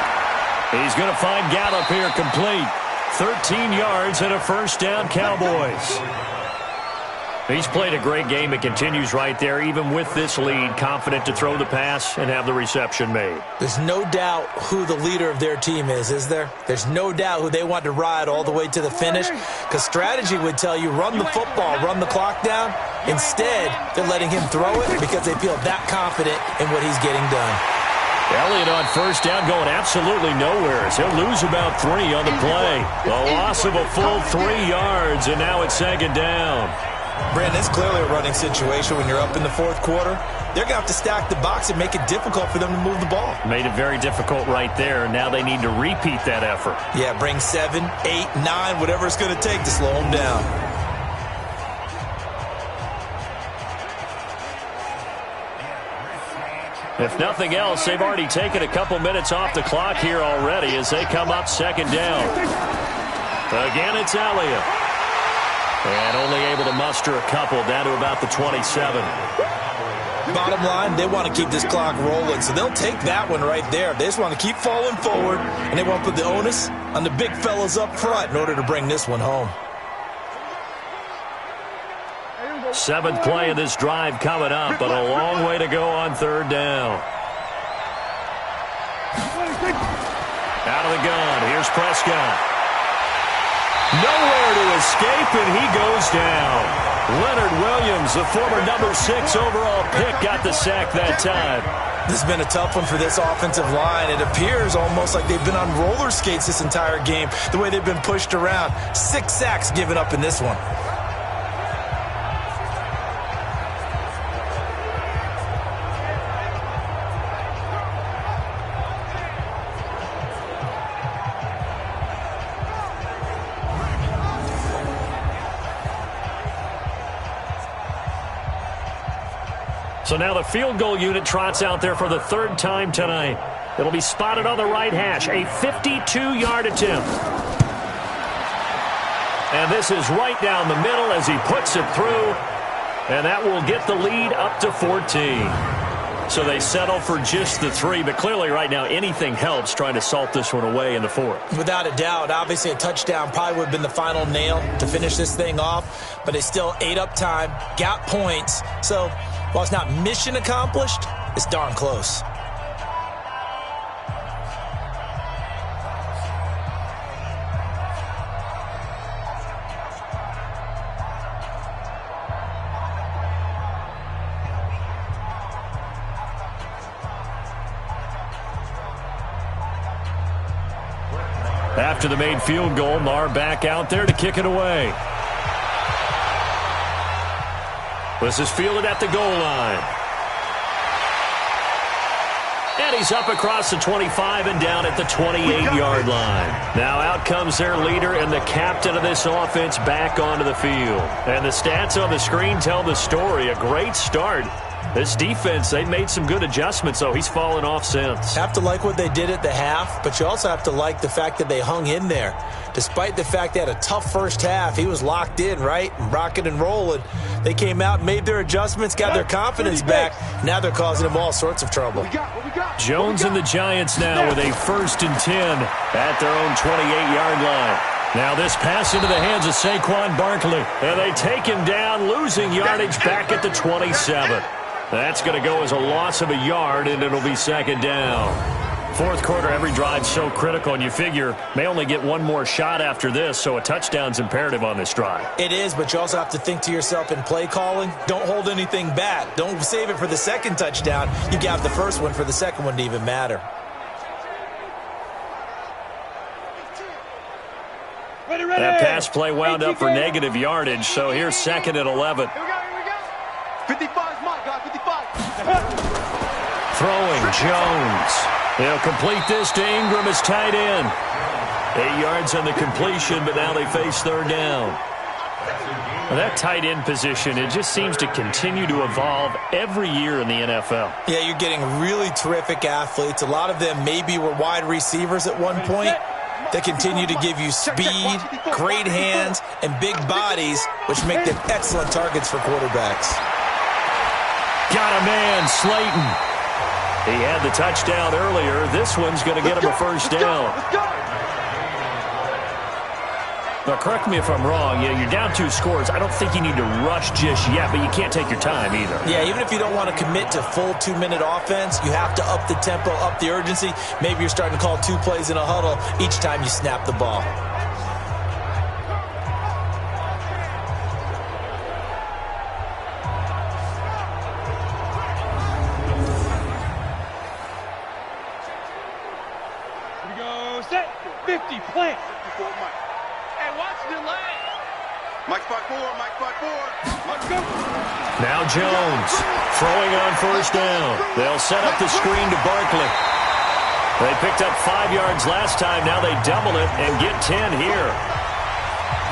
He's going to find Gallup here complete. 13 yards and a first down, Cowboys. He's played a great game. It continues right there, even with this lead, confident to throw the pass and have the reception made. There's no doubt who the leader of their team is there? There's no doubt who they want to ride all the way to the finish, because strategy would tell you run the football, run the clock down. Instead, they're letting him throw it because they feel that confident in what he's getting done. Elliott on first down going absolutely nowhere. He'll lose about 3 on the play. A loss of a full 3 yards, and now it's second down. Brandon, it's clearly a running situation when you're up in the fourth quarter. They're going to have to stack the box and make it difficult for them to move the ball. Made it very difficult right there. Now they need to repeat that effort. Yeah, bring 7, 8, 9, whatever it's going to take to slow them down. If nothing else, they've already taken a couple minutes off the clock here already as they come up second down. Again, it's Elliott. And only able to muster a couple down to about the 27. Bottom line, they want to keep this clock rolling, so they'll take that one right there. They just want to keep falling forward, and they want to put the onus on the big fellas up front in order to bring this one home. 7th play of this drive coming up, but a long way to go on third down. Out of the gun, here's Prescott. Nowhere to escape, and he goes down. Leonard Williams, the former number 6 overall pick, got the sack that time. This has been a tough one for this offensive line. It appears almost like they've been on roller skates this entire game, the way they've been pushed around. 6 sacks given up in this one. So now the field goal unit trots out there for the 3rd time tonight. It'll be spotted on the right hash, a 52-yard attempt. And this is right down the middle as he puts it through, and that will get the lead up to 14. So they settle for just the 3, but clearly right now anything helps trying to salt this one away in the 4th. Without a doubt, obviously a touchdown probably would have been the final nail to finish this thing off, but they still ate up time, got points. So while it's not mission accomplished, it's darn close. After the made field goal, Marr back out there to kick it away. This is fielded at the goal line. And he's up across the 25 and down at the 28-yard line. Now out comes their leader and the captain of this offense back onto the field. And the stats on the screen tell the story. A great start. This defense, they made some good adjustments, though. He's fallen off since. Have to like what they did at the half, but you also have to like the fact that they hung in there. Despite the fact they had a tough first half, he was locked in, right? Rocking and rolling. They came out, made their adjustments, got their confidence back. Now they're causing him all sorts of trouble. Jones and the Giants now with a 1st and 10 at their own 28-yard line. Now this pass into the hands of Saquon Barkley. And they take him down, losing yardage back at the 27. That's going to go as a loss of a yard, and it'll be 2nd down. 4th quarter, every drive's so critical, and you figure may only get one more shot after this, so a touchdown's imperative on this drive. It is, but you also have to think to yourself in play calling, don't hold anything back. Don't save it for the 2nd touchdown. You got the 1st one for the 2nd one to even matter. That pass play wound up for negative yardage, so here's 2nd and 11. 55's Mike, guys, 55. Throwing, Jones. He'll complete this to Ingram as tight end. 8 yards on the completion, but now they face 3rd down. Well, that tight end position, it just seems to continue to evolve every year in the NFL. Yeah, you're getting really terrific athletes. A lot of them maybe were wide receivers at one point. They continue to give you speed, great hands, and big bodies, which make them excellent targets for quarterbacks. Got a man, Slayton. He had the touchdown earlier. This one's going to get him a 1st down. Now, correct me if I'm wrong. You're down 2 scores. I don't think you need to rush just yet, but you can't take your time either. Yeah, even if you don't want to commit to full 2-minute offense, you have to up the tempo, up the urgency. Maybe you're starting to call 2 plays in a huddle each time you snap the ball. Here we go, set, 50, plant. Hey, watch the lane. Mike spot 4, Mike spot 4. Let's go. Now Jones throwing on first down. They'll set up the screen to Barkley. They picked up 5 yards last time. Now they double it and get 10 here.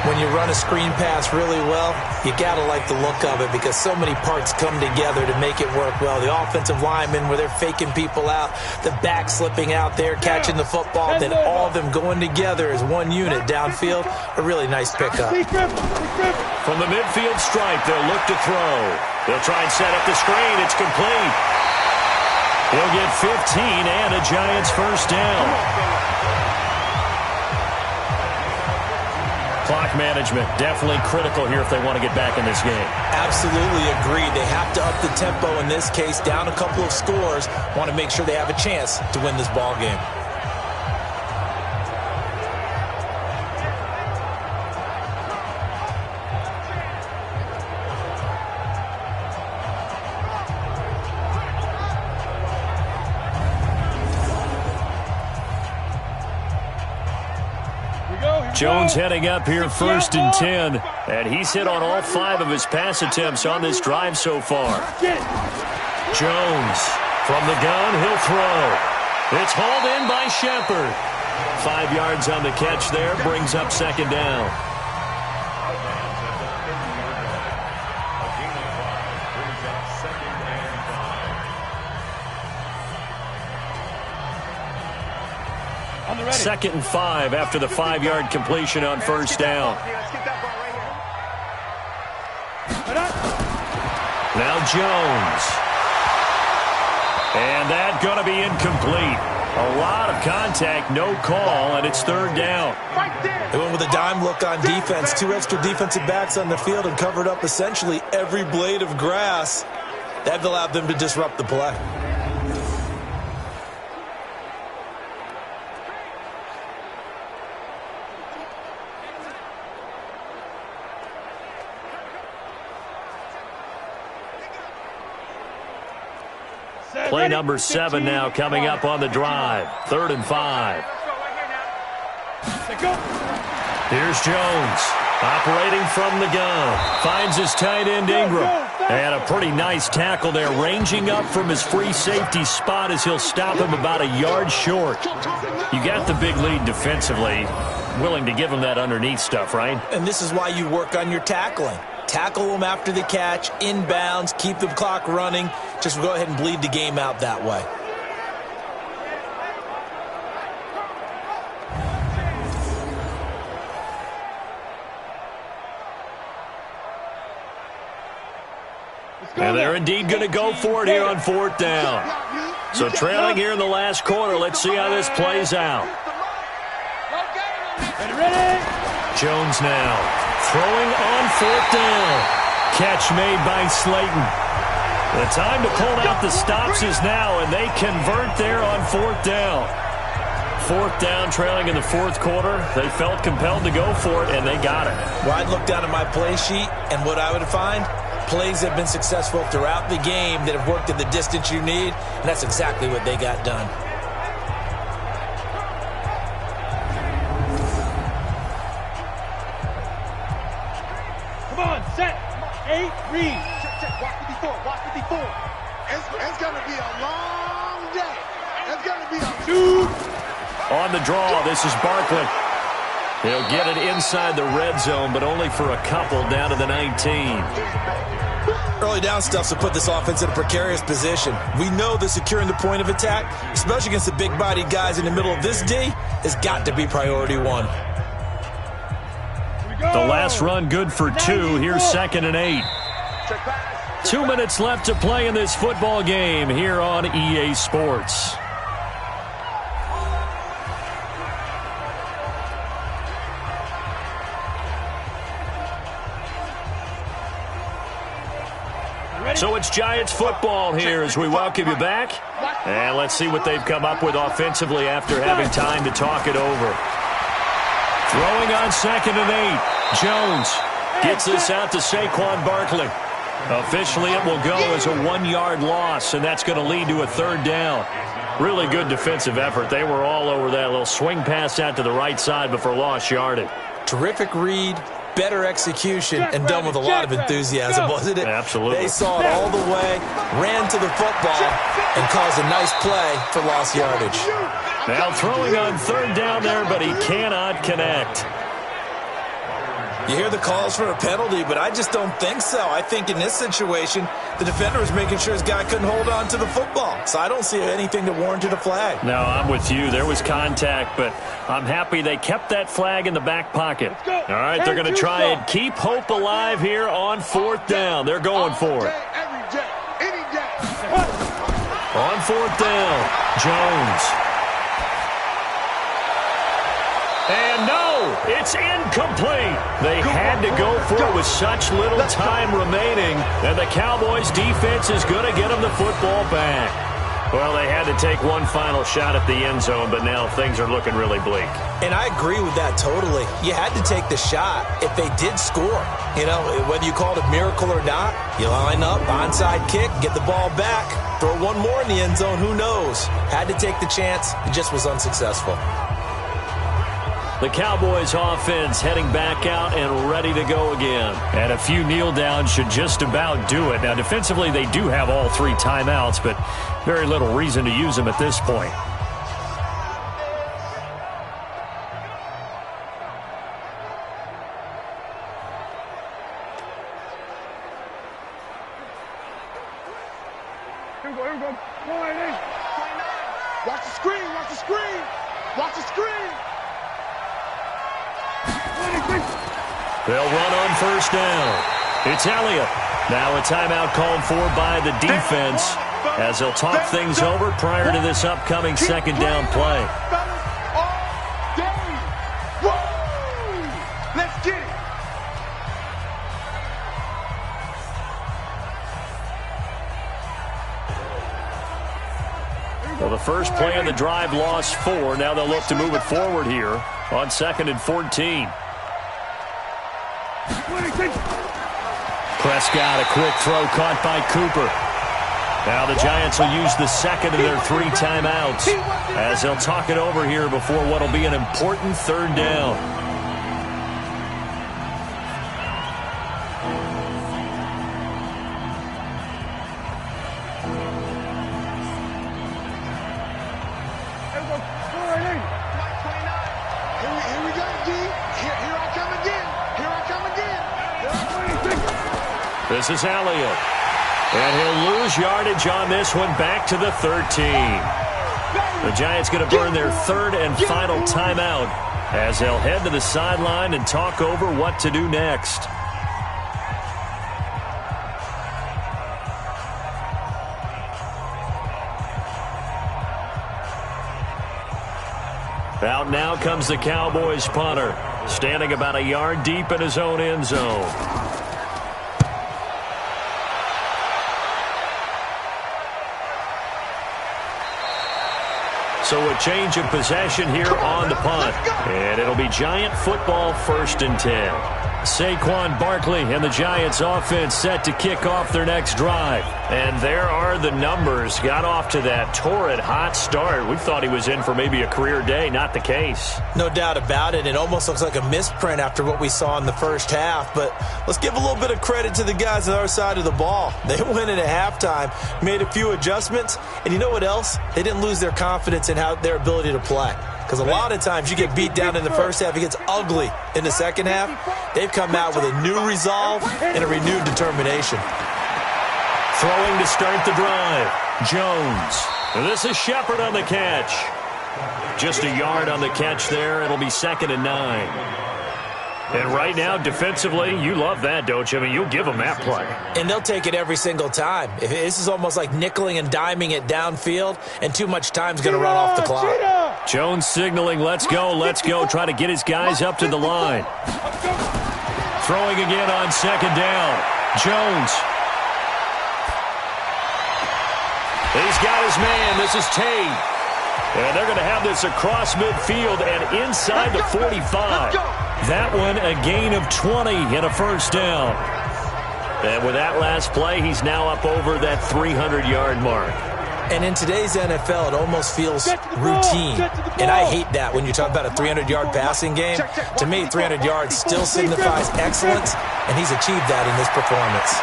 When you run a screen pass really well, you got to like the look of it because so many parts come together to make it work well. The offensive linemen, where they're faking people out, the back slipping out there, catching the football, then all of them going together as one unit downfield. A really nice pickup. From the midfield stripe, they'll look to throw. They'll try and set up the screen. It's complete. He'll get 15 and a Giants first down. Clock management, definitely critical here if they want to get back in this game. Absolutely agreed. They have to up the tempo in this case, down a couple of scores. Want to make sure they have a chance to win this ball game. Jones heading up here, 1st and 10, and he's hit on all 5 of his pass attempts on this drive so far. Jones from the gun, he'll throw. It's hauled in by Shepard. 5 yards on the catch there, brings up 2nd down. Second and 5 after the 5-yard completion on first down. Now Jones. And that's going to be incomplete. A lot of contact, no call, and it's 3rd down. They went with a dime look on defense. 2 extra defensive backs on the field and covered up essentially every blade of grass. That allowed them to disrupt the play. Play number 7 now coming up on the drive. 3rd and 5. Here's Jones operating from the gun. Finds his tight end Ingram. And a pretty nice tackle there, ranging up from his free safety spot as he'll stop him about a yard short. You got the big lead defensively. Willing to give him that underneath stuff, right? And this is why you work on your tackling. Tackle them after the catch, inbounds, keep the clock running. Just go ahead and bleed the game out that way. And they're indeed going to go for it here on 4th down. So trailing here in the last quarter. Let's see how this plays out. Jones now throwing on 4th down. Catch made by Slayton. The time to pull out the stops is now, and they convert there on 4th down. 4th down, trailing in the 4th quarter. They felt compelled to go for it, and they got it. Well, I'd look down at my play sheet, and what I would find, plays have been successful throughout the game that have worked at the distance you need, and that's exactly what they got done. Come on, set, 8, read. Check, watch 54, watch 54. It's going to be a long day. It's going to be a... 2. On the draw, this is Barkley. He'll get it inside the red zone, but only for a couple down to the 19. Early down stuff to put this offense in a precarious position. We know that securing the point of attack, especially against the big-bodied guys in the middle of this D, has got to be priority 1. The last run good for 2. Here's 2nd and 8. 2 minutes left to play in this football game here on EA Sports. So it's Giants football here as we welcome you back. And let's see what they've come up with offensively after having time to talk it over. Throwing on 2nd and 8. Jones gets this out to Saquon Barkley. Officially, it will go as a 1-yard loss, and that's going to lead to a 3rd down. Really good defensive effort. They were all over that little swing pass out to the right side before lost yardage. Terrific read, better execution, and done with a lot of enthusiasm, wasn't it? Absolutely. They saw it all the way, ran to the football, and caused a nice play for lost yardage. Now throwing on 3rd down there, but he cannot connect. You hear the calls for a penalty, but I just don't think so. I think in this situation, the defender was making sure his guy couldn't hold on to the football. So I don't see anything that warranted a flag. No, I'm with you. There was contact, but I'm happy they kept that flag in the back pocket. All right, they're going to try and keep hope alive here on 4th down. They're going for it. On 4th down, Jones. And no, it's incomplete. They had to go for it with such little time remaining, and the Cowboys defense is going to get them the football back. Well, they had to take one final shot at the end zone, but now things are looking really bleak. And I agree with that totally. You had to take the shot if they did score. You know, whether you call it a miracle or not, you line up, onside kick, get the ball back, throw one more in the end zone, who knows? Had to take the chance. It just was unsuccessful. The Cowboys offense heading back out and ready to go again. And a few kneel downs should just about do it. Now, defensively, they do have all 3 timeouts, but very little reason to use them at this point. Here we go. Watch the screen, watch the screen, watch the screen. They'll run on 1st down. It's Elliott. Now a timeout called for by the defense as they'll talk things over prior to this upcoming 2nd down play. Let's get it. Well, the first play of the drive lost 4. Now they'll look to move it forward here on 2nd and 14. Prescott, a quick throw caught by Cooper. Now the Giants will use the 2nd of their 3 timeouts as they'll talk it over here before what will be an important 3rd down. This is Elliott. And he'll lose yardage on this one back to the 13. The Giants going to burn their 3rd and final timeout as they'll head to the sideline and talk over what to do next. Out now comes the Cowboys punter, standing about a yard deep in his own end zone. So a change of possession here on the punt. And it'll be Giant football 1st and 10. Saquon Barkley and the Giants offense set to kick off their next drive. And there are the numbers. Got off to that torrid hot start. We thought he was in for maybe a career day. Not the case. No doubt about it. It almost looks like a misprint after what we saw in the first half. But let's give a little bit of credit to the guys on our side of the ball. They went in at halftime, made a few adjustments. And you know what else? They didn't lose their confidence in their ability to play. Because a lot of times you get beat down in the first half, it gets ugly in the second half. They've come out with a new resolve and a renewed determination. Throwing to start the drive, Jones. And this is Shepard on the catch. Just a yard on the catch there. It'll be 2nd and 9. And right now, defensively, you love that, don't you? I mean, you'll give them that play. And they'll take it every single time. This is almost like nickeling and diming it downfield, and too much time's going to run off the clock. Jones signaling, let's go, try to get his guys up to the line. Throwing again on 2nd down. Jones He's got his man. This is Tate. And they're going to have this across midfield and inside the 45. That one a gain of 20 and a first down. And with that last play, he's now up over that 300-yard mark. And in today's NFL, it almost feels routine. And I hate that when you talk about a 300-yard passing game. To me, 300 yards still signifies excellence, and he's achieved that in this performance.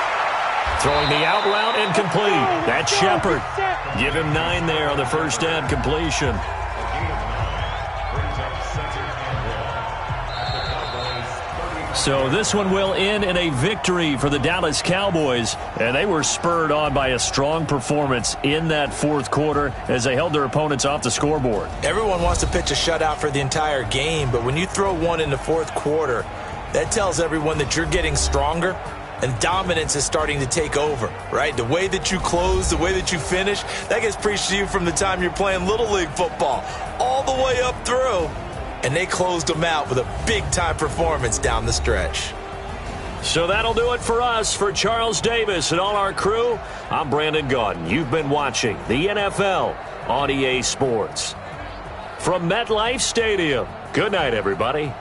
Throwing the out route and complete. That's Shepard. Give him 9 there on the first down completion. So this one will end in a victory for the Dallas Cowboys, and they were spurred on by a strong performance in that fourth quarter as they held their opponents off the scoreboard. Everyone wants to pitch a shutout for the entire game, but when you throw one in the fourth quarter, that tells everyone that you're getting stronger and dominance is starting to take over, right? The way that you close, the way that you finish, that gets preached to you from the time you're playing Little League football all the way up through. And they closed them out with a big-time performance down the stretch. So that'll do it for us. For Charles Davis and all our crew, I'm Brandon Gaudin. You've been watching the NFL on EA Sports. From MetLife Stadium, good night, everybody.